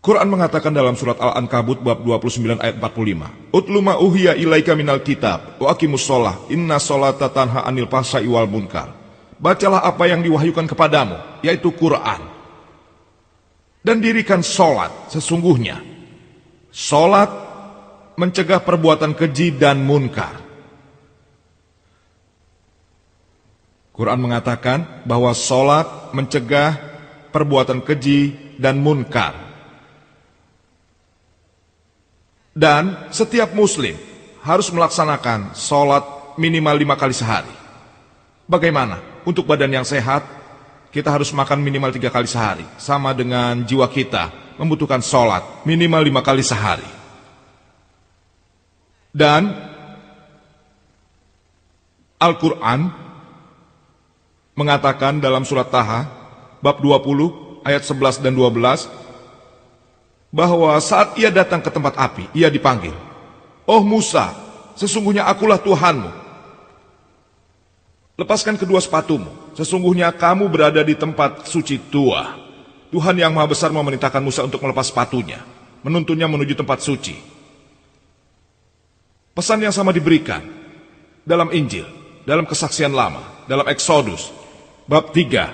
Quran mengatakan dalam surat Al-Ankabut bab 29 ayat 45, Utlu ma uhiya ilaika minal kitab wa aqimus shalah inna sholata tanha anil fahsya'i wal munkar. Bacalah apa yang diwahyukan kepadamu, yaitu Quran. Dan dirikan solat, sesungguhnya solat mencegah perbuatan keji dan munkar. Quran mengatakan bahwa solat mencegah perbuatan keji dan munkar. Dan setiap muslim harus melaksanakan solat minimal 5 kali sehari. Bagaimana untuk badan yang sehat? kita harus makan minimal 3 kali sehari. Sama dengan jiwa kita membutuhkan sholat minimal 5 kali sehari. Dan Al-Quran mengatakan dalam surat Taha, bab 20, ayat 11 dan 12, bahwa saat ia datang ke tempat api, ia dipanggil, "Oh Musa, sesungguhnya akulah Tuhanmu. Lepaskan kedua sepatumu, sesungguhnya kamu berada di tempat suci tua." Tuhan yang Maha Besar memerintahkan Musa untuk melepas sepatunya, menuntunnya menuju tempat suci. Pesan yang sama diberikan dalam Injil, dalam Kesaksian Lama, dalam Eksodus, bab 3,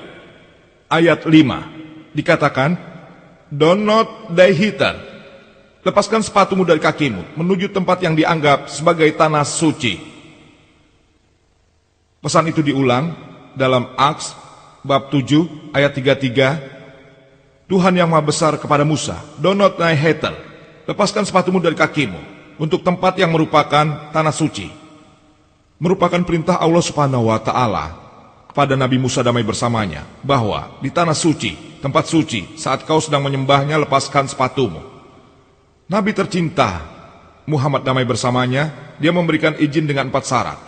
ayat 5, dikatakan, "Do not thy hither." Lepaskan sepatumu dari kakimu, menuju tempat yang dianggap sebagai tanah suci. Pesan itu diulang dalam Aks bab 7 ayat 33. Tuhan yang Maha Besar kepada Musa, "Do not thy hither." Lepaskan sepatumu dari kakimu untuk tempat yang merupakan tanah suci. Merupakan perintah Allah Subhanahu wa taala kepada Nabi Musa damai bersamanya, bahwa di tanah suci, tempat suci, saat kau sedang menyembahnya, lepaskan sepatumu. Nabi tercinta Muhammad damai bersamanya, dia memberikan izin dengan 4 syarat.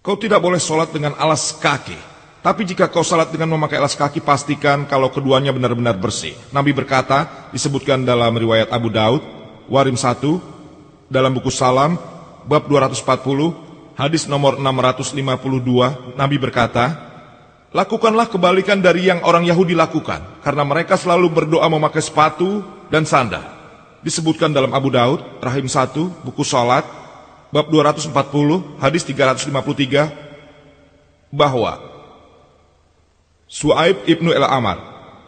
Kau tidak boleh sholat dengan alas kaki, tapi jika kau sholat dengan memakai alas kaki, pastikan kalau keduanya benar-benar bersih. Nabi berkata, disebutkan dalam riwayat Abu Daud, Warim 1, dalam buku Salam, bab 240, hadis nomor 652, Nabi berkata, "Lakukanlah kebalikan dari yang orang Yahudi lakukan, karena mereka selalu berdoa memakai sepatu dan sandal." Disebutkan dalam Abu Daud, Rahim 1, buku Salat, bab 240, hadis 353, bahwa Su'aib ibnu El-Amar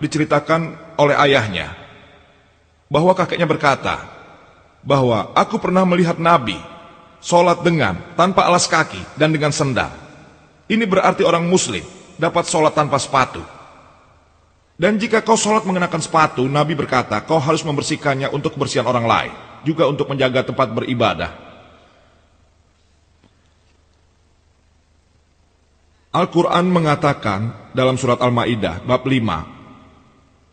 diceritakan oleh ayahnya, bahwa kakeknya berkata, bahwa aku pernah melihat Nabi sholat dengan tanpa alas kaki dan dengan sendal. Ini berarti orang muslim dapat sholat tanpa sepatu. Dan jika kau sholat mengenakan sepatu, Nabi berkata, kau harus membersihkannya untuk kebersihan orang lain, juga untuk menjaga tempat beribadah. Al-Quran mengatakan dalam surat Al-Ma'idah bab 5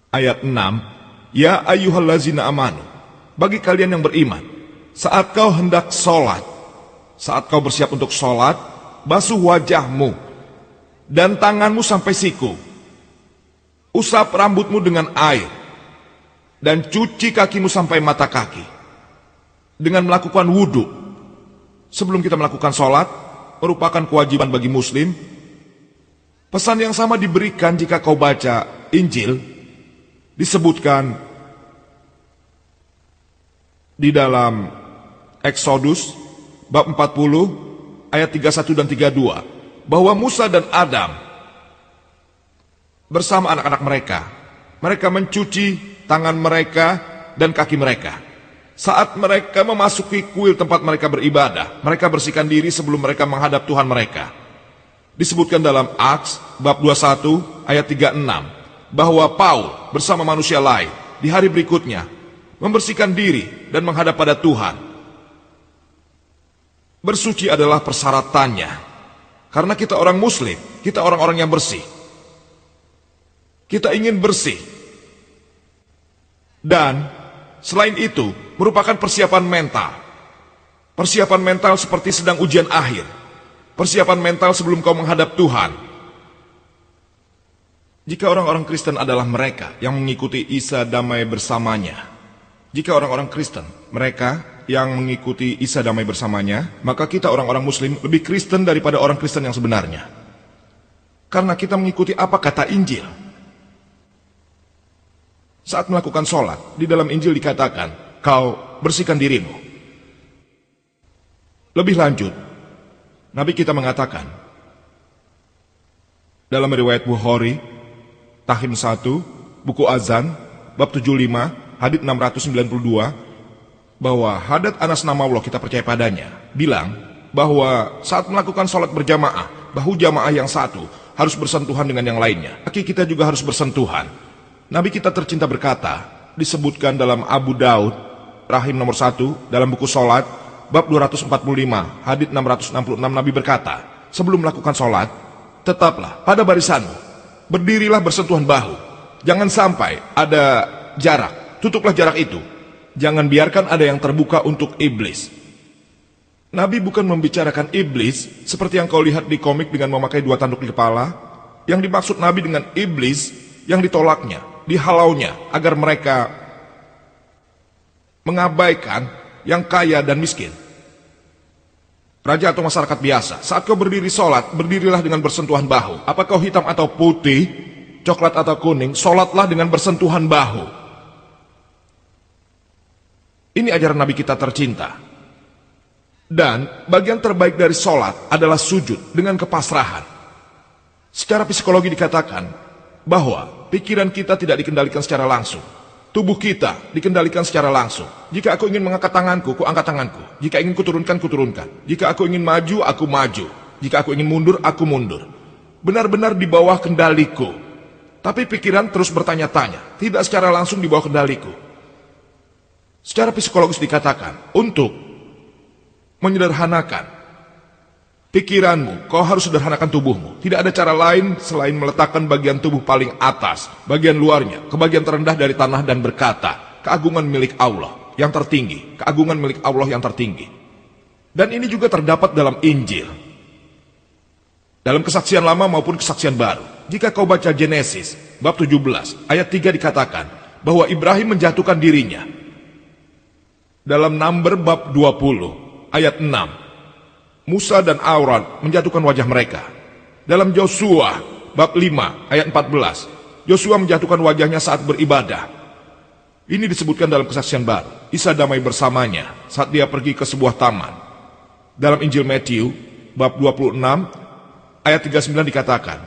ayat 6, "Ya ayyuhallazina amanu," bagi kalian yang beriman, saat kau hendak sholat, saat kau bersiap untuk sholat, basuh wajahmu dan tanganmu sampai siku, usap rambutmu dengan air, dan cuci kakimu sampai mata kaki dengan melakukan wudhu. Sebelum kita melakukan sholat, merupakan kewajiban bagi muslim. Pesan yang sama diberikan jika kau baca Injil, disebutkan di dalam Eksodus bab 40 ayat 31 dan 32, bahwa Musa dan Adam bersama anak-anak mereka mencuci tangan mereka dan kaki mereka. Saat mereka memasuki kuil tempat mereka beribadah, mereka bersihkan diri sebelum mereka menghadap Tuhan mereka. Disebutkan dalam Aks bab 21 ayat 36, bahwa Paul bersama manusia lain di hari berikutnya membersihkan diri dan menghadap pada Tuhan. Bersuci adalah persyaratannya, karena kita orang muslim, kita orang-orang yang bersih. Kita ingin bersih. Dan selain itu merupakan persiapan mental. Persiapan mental seperti sedang ujian akhir. Persiapan mental sebelum kau menghadap Tuhan. Jika orang-orang Kristen adalah mereka yang mengikuti Isa damai bersamanya, jika orang-orang Kristen, mereka yang mengikuti Isa damai bersamanya, maka kita orang-orang muslim lebih Kristen daripada orang Kristen yang sebenarnya. Karena kita mengikuti apa kata Injil. Saat melakukan sholat, di dalam Injil dikatakan, kau bersihkan dirimu. Lebih lanjut, Nabi kita mengatakan dalam riwayat Bukhari, Tahim 1, buku Azan, bab 75, hadits 692, bahwa Hadrat Anas Namawlah, kita percaya padanya, bilang bahwa saat melakukan sholat berjamaah, bahu jamaah yang satu harus bersentuhan dengan yang lainnya. Kaki kita juga harus bersentuhan. Nabi kita tercinta berkata, disebutkan dalam Abu Daud, Rahim nomor 1, dalam buku sholat, bab 245, hadits 666, Nabi berkata, sebelum melakukan sholat, tetaplah pada barisanmu. Berdirilah bersentuhan bahu. Jangan sampai ada jarak. Tutuplah jarak itu. Jangan biarkan ada yang terbuka untuk iblis. Nabi bukan membicarakan iblis seperti yang kau lihat di komik dengan memakai 2 tanduk di kepala. Yang dimaksud Nabi dengan iblis yang ditolaknya, dihalaunya agar mereka mengabaikan yang kaya dan miskin. Raja atau masyarakat biasa, saat kau berdiri sholat, berdirilah dengan bersentuhan bahu. Apa kau hitam atau putih, coklat atau kuning, sholatlah dengan bersentuhan bahu. Ini ajaran Nabi kita tercinta. Dan bagian terbaik dari sholat adalah sujud dengan kepasrahan. Secara psikologi dikatakan bahwa pikiran kita tidak dikendalikan secara langsung. Tubuh kita dikendalikan secara langsung. Jika aku ingin mengangkat tanganku, ku angkat tanganku. Jika ingin kuturunkan, kuturunkan. Jika aku ingin maju, aku maju. Jika aku ingin mundur, aku mundur. Benar-benar di bawah kendaliku. Tapi pikiran terus bertanya-tanya, tidak secara langsung di bawah kendaliku. Secara psikologis dikatakan, untuk menyederhanakan pikiranmu, kau harus sederhanakan tubuhmu. Tidak ada cara lain selain meletakkan bagian tubuh paling atas, bagian luarnya, ke bagian terendah dari tanah dan berkata, keagungan milik Allah yang tertinggi, keagungan milik Allah yang tertinggi. Dan ini juga terdapat dalam Injil. Dalam kesaksian lama maupun kesaksian baru. Jika kau baca Genesis, bab 17, ayat 3 dikatakan, bahwa Ibrahim menjatuhkan dirinya. Dalam Number bab 20, ayat 6, Musa dan Aaron menjatuhkan wajah mereka. Dalam Yosua bab 5 ayat 14, Yosua menjatuhkan wajahnya saat beribadah. Ini disebutkan dalam kesaksian baru. Isa damai bersamanya saat dia pergi ke sebuah taman. Dalam Injil Matthew bab 26 ayat 39 dikatakan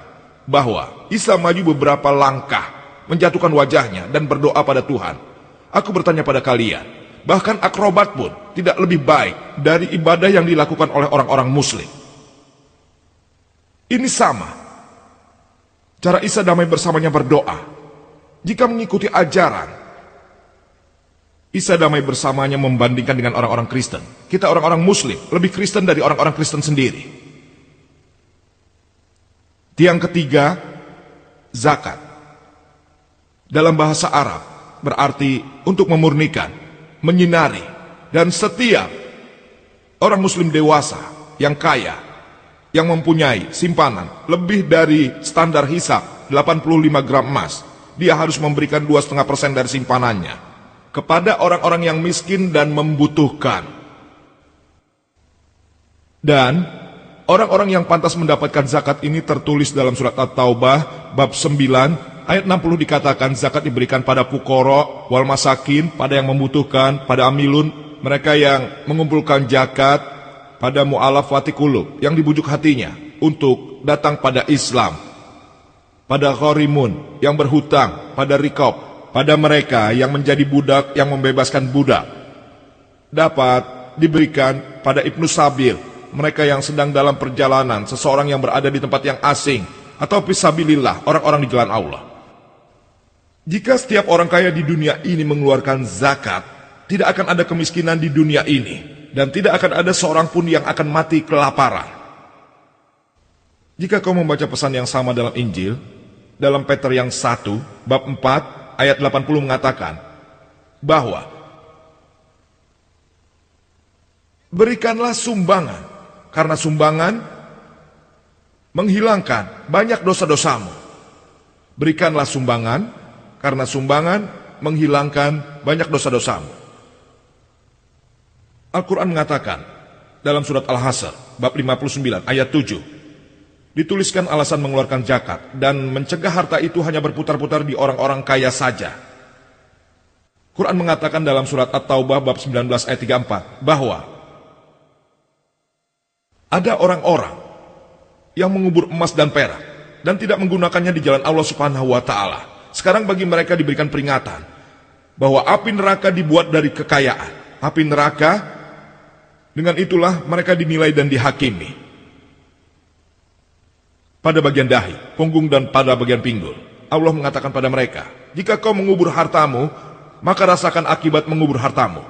bahwa Isa maju beberapa langkah, menjatuhkan wajahnya dan berdoa pada Tuhan. Aku bertanya pada kalian, bahkan akrobat pun tidak lebih baik dari ibadah yang dilakukan oleh orang-orang muslim. Ini sama cara Isa damai bersamanya berdoa. Jika mengikuti ajaran Isa damai bersamanya membandingkan dengan orang-orang Kristen, kita orang-orang muslim lebih Kristen dari orang-orang Kristen sendiri. Tiang ketiga, zakat. Dalam bahasa Arab berarti untuk memurnikan, menyinari, dan setiap orang muslim dewasa yang kaya, yang mempunyai simpanan lebih dari standar hisab 85 gram emas, dia harus memberikan 2,5% dari simpanannya kepada orang-orang yang miskin dan membutuhkan. Dan orang-orang yang pantas mendapatkan zakat ini tertulis dalam surat At-Taubah bab 9 ayat 60 dikatakan zakat diberikan pada fukara wal masakin, pada yang membutuhkan, pada amilun, mereka yang mengumpulkan zakat, pada mu'alafati qulub, yang dibujuk hatinya untuk datang pada Islam, pada gharimun, yang berhutang, pada rikab, pada mereka yang menjadi budak, yang membebaskan budak. Dapat diberikan pada ibnu sabil, mereka yang sedang dalam perjalanan, seseorang yang berada di tempat yang asing, atau fisabilillah, orang-orang di jalan Allah. Jika setiap orang kaya di dunia ini mengeluarkan zakat, tidak akan ada kemiskinan di dunia ini, dan tidak akan ada seorang pun yang akan mati kelaparan. Jika kau membaca pesan yang sama dalam Injil, dalam Peter yang 1, bab 4, ayat 80 mengatakan, bahwa berikanlah sumbangan, karena sumbangan menghilangkan banyak dosa-dosamu. Berikanlah sumbangan, karena sumbangan menghilangkan banyak dosa-dosamu. Al-Quran mengatakan dalam surat Al-Hasr bab 59 ayat 7, dituliskan alasan mengeluarkan zakat dan mencegah harta itu hanya berputar-putar di orang-orang kaya saja. Quran mengatakan dalam surat At-Taubah bab 19 ayat 34 bahwa ada orang-orang yang mengubur emas dan perak dan tidak menggunakannya di jalan Allah Subhanahu wa taala. Sekarang bagi mereka diberikan peringatan bahwa api neraka dibuat dari kekayaan. Api neraka, dengan itulah mereka dinilai dan dihakimi. Pada bagian dahi, punggung, dan pada bagian pinggul, Allah mengatakan pada mereka, jika kau mengubur hartamu, maka rasakan akibat mengubur hartamu.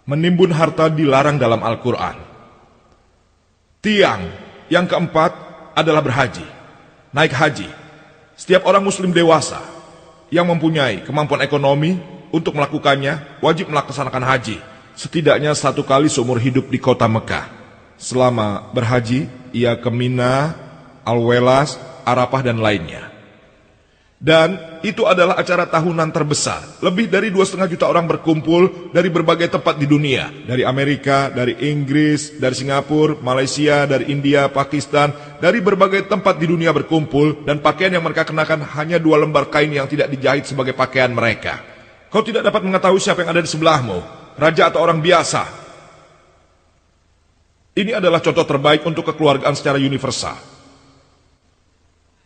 Menimbun harta dilarang dalam Al-Quran. Tiang yang keempat, adalah berhaji, naik haji. Setiap orang muslim dewasa yang mempunyai kemampuan ekonomi untuk melakukannya wajib melaksanakan haji setidaknya 1 kali seumur hidup di kota Mekah. Selama berhaji, ia ke Mina, Al-Welas, Arafah dan lainnya. Dan itu adalah acara tahunan terbesar. Lebih dari 2,5 juta orang berkumpul dari berbagai tempat di dunia. Dari Amerika, dari Inggris, dari Singapura, Malaysia, dari India, Pakistan. Dari berbagai tempat di dunia berkumpul. Dan pakaian yang mereka kenakan hanya 2 lembar kain yang tidak dijahit sebagai pakaian mereka. Kau tidak dapat mengetahui siapa yang ada di sebelahmu, raja atau orang biasa. Ini adalah contoh terbaik untuk kekeluargaan secara universal.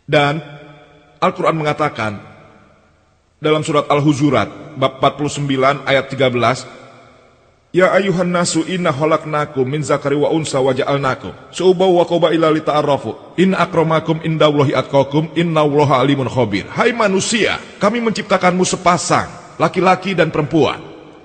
Dan Al-Quran mengatakan dalam surat Al-Hujurat bab 49 ayat 13, Ya ayuhan nasu inna khalaqnakum min zakari wa unsa wa ja'alnakum syu'uban wa qabaila lita'arafu in akramakum indallahi atqakum innallaha alimun khabir. Hai manusia, kami menciptakanmu sepasang laki-laki dan perempuan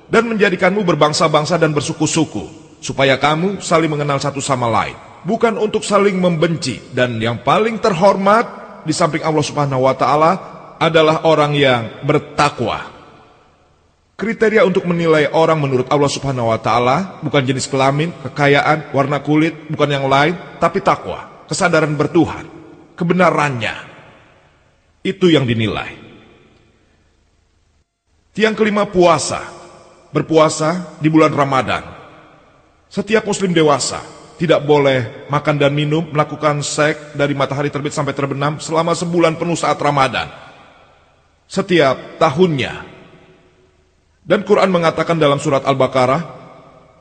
dan menjadikanmu berbangsa-bangsa dan bersuku-suku supaya kamu saling mengenal satu sama lain, bukan untuk saling membenci. Dan yang paling terhormat di samping Allah Subhanahu wa Ta'ala adalah orang yang bertakwa. Kriteria untuk menilai orang menurut Allah Subhanahu wa Ta'ala bukan jenis kelamin, kekayaan, warna kulit, bukan yang lain, tapi takwa, kesadaran bertuhan, kebenarannya. Itu yang dinilai. Yang kelima, puasa. Berpuasa di bulan Ramadan. Setiap muslim dewasa tidak boleh makan dan minum, melakukan seks dari matahari terbit sampai terbenam selama sebulan penuh saat Ramadan. Setiap tahunnya. Dan Quran mengatakan dalam surat Al-Baqarah,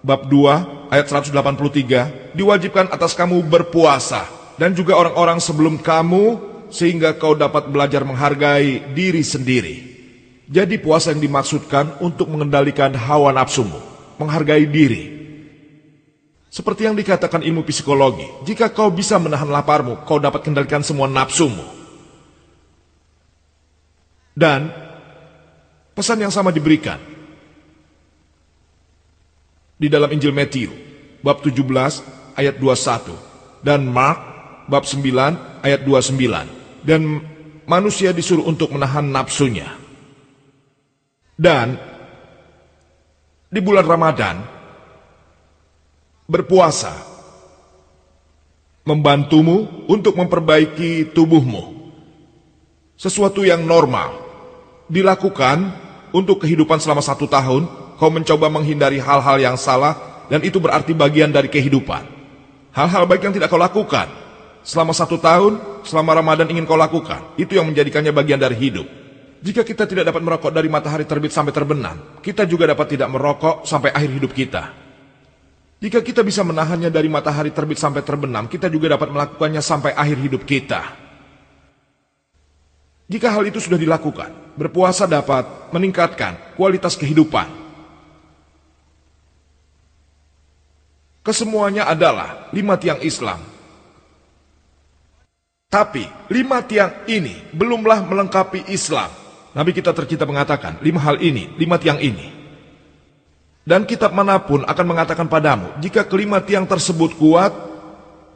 bab 2, ayat 183, diwajibkan atas kamu berpuasa, dan juga orang-orang sebelum kamu, sehingga kau dapat belajar menghargai diri sendiri. Jadi puasa yang dimaksudkan untuk mengendalikan hawa nafsumu, menghargai diri. Seperti yang dikatakan ilmu psikologi, jika kau bisa menahan laparmu, kau dapat kendalikan semua nafsumu. Dan pesan yang sama diberikan di dalam Injil Matius, bab 17, ayat 21, dan Mark, bab 9, ayat 29. Dan manusia disuruh untuk menahan nafsunya. Dan di bulan Ramadan, berpuasa membantumu untuk memperbaiki tubuhmu. Sesuatu yang normal dilakukan untuk kehidupan selama 1 tahun. Kau mencoba menghindari hal-hal yang salah, dan itu berarti bagian dari kehidupan. Hal-hal baik yang tidak kau lakukan selama 1 tahun, selama Ramadan ingin kau lakukan. Itu yang menjadikannya bagian dari hidup. Jika kita tidak dapat merokok dari matahari terbit sampai terbenam, kita juga dapat tidak merokok sampai akhir hidup kita. Jika kita bisa menahannya dari matahari terbit sampai terbenam, kita juga dapat melakukannya sampai akhir hidup kita. Jika hal itu sudah dilakukan, berpuasa dapat meningkatkan kualitas kehidupan. Kesemuanya adalah 5 tiang Islam. Tapi 5 tiang ini belumlah melengkapi Islam. Nabi kita tercinta mengatakan 5 hal ini, 5 tiang ini. Dan kitab manapun akan mengatakan padamu, jika kelima tiang tersebut kuat,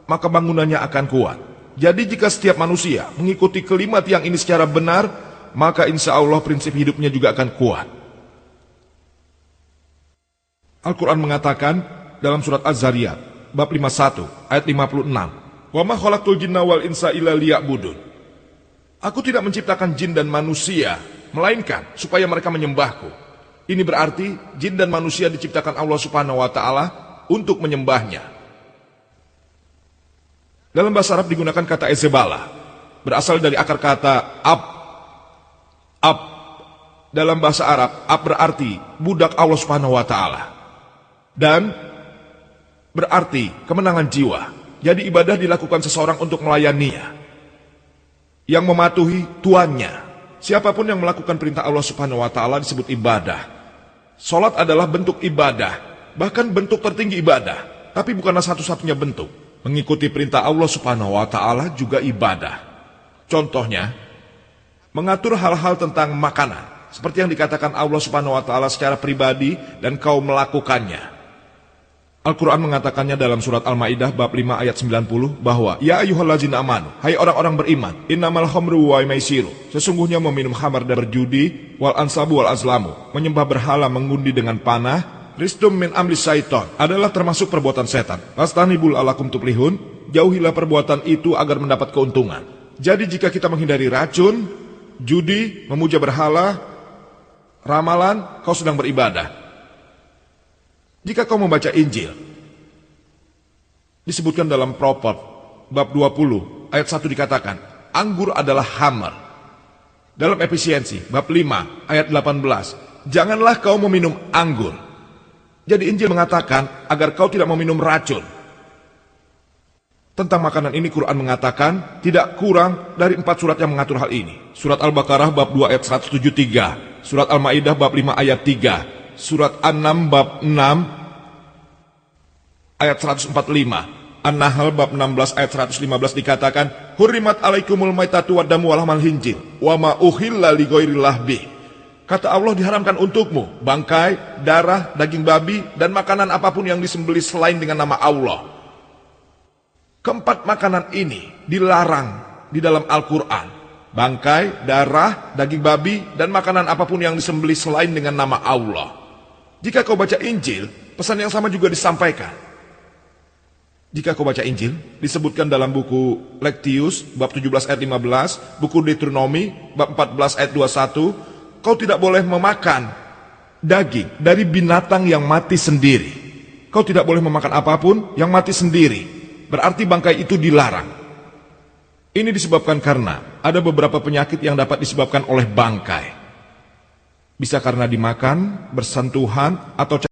maka bangunannya akan kuat. Jadi jika setiap manusia mengikuti kelima tiang ini secara benar, maka insya Allah prinsip hidupnya juga akan kuat. Al-Quran mengatakan dalam surat Az-Zariyat, bab 51, ayat 56, Wa ma khalaqtul jinna wal insa illa liya'budun. Aku tidak menciptakan jin dan manusia, melainkan supaya mereka menyembahku. Ini berarti jin dan manusia diciptakan Allah Subhanahu wa Ta'ala untuk menyembahnya. Dalam bahasa Arab digunakan kata ezebala, berasal dari akar kata ab. Ab dalam bahasa Arab, ab berarti budak Allah Subhanahu wa Ta'ala, dan berarti kemenangan jiwa. Jadi ibadah dilakukan seseorang untuk melayaninya, yang mematuhi tuannya. Siapapun yang melakukan perintah Allah Subhanahu wa Ta'ala disebut ibadah. Salat adalah bentuk ibadah, bahkan bentuk tertinggi ibadah, tapi bukanlah satu-satunya bentuk. Mengikuti perintah Allah Subhanahu wa Ta'ala juga ibadah. Contohnya, mengatur hal-hal tentang makanan, seperti yang dikatakan Allah Subhanahu wa Ta'ala secara pribadi dan kau melakukannya. Al-Quran mengatakannya dalam surat Al-Ma'idah bab 5 ayat 90 bahwa ya ayyuhallazina amanu, hai orang-orang beriman, innamal khamru wal maisiru, sesungguhnya meminum khamar dan berjudi, wal ansabu wal azlamu, menyembah berhala, mengundi dengan panah, rizqum min amri syaitan, adalah termasuk perbuatan setan. Fastanibul alakum tuflihun, jauhilah perbuatan itu agar mendapat keuntungan. Jadi jika kita menghindari racun, judi, memuja berhala, ramalan, kau sedang beribadah. Jika kau membaca Injil, disebutkan dalam Propot bab 20 ayat 1 dikatakan, anggur adalah hammer. Dalam Efisiensi bab 5 ayat 18, janganlah kau meminum anggur. Jadi Injil mengatakan agar kau tidak meminum racun. Tentang makanan ini Quran mengatakan tidak kurang dari 4 surat yang mengatur hal ini. Surat Al-Baqarah bab 2 ayat 173, surat Al-Ma'idah bab 5 ayat 3, surat An-Nam bab 6 ayat 145, An-Nahl bab 16 ayat 115 dikatakan, hurrimat alaikumul maitatu wad-damu wal lahmal hinjil wa ma uhilla li ghairillah bih. Kata Allah, diharamkan untukmu bangkai, darah, daging babi dan makanan apapun yang disembelih selain dengan nama Allah. Keempat makanan ini dilarang di dalam Al-Quran. Bangkai, darah, daging babi dan makanan apapun yang disembelih selain dengan nama Allah. Jika kau baca Injil, pesan yang sama juga disampaikan. Jika kau baca Injil, disebutkan dalam buku Lektius, bab 17 ayat 15, buku Deuteronomi, bab 14 ayat 21, kau tidak boleh memakan daging dari binatang yang mati sendiri. Kau tidak boleh memakan apapun yang mati sendiri. Berarti bangkai itu dilarang. Ini disebabkan karena ada beberapa penyakit yang dapat disebabkan oleh bangkai. Bisa karena dimakan, bersentuhan, atau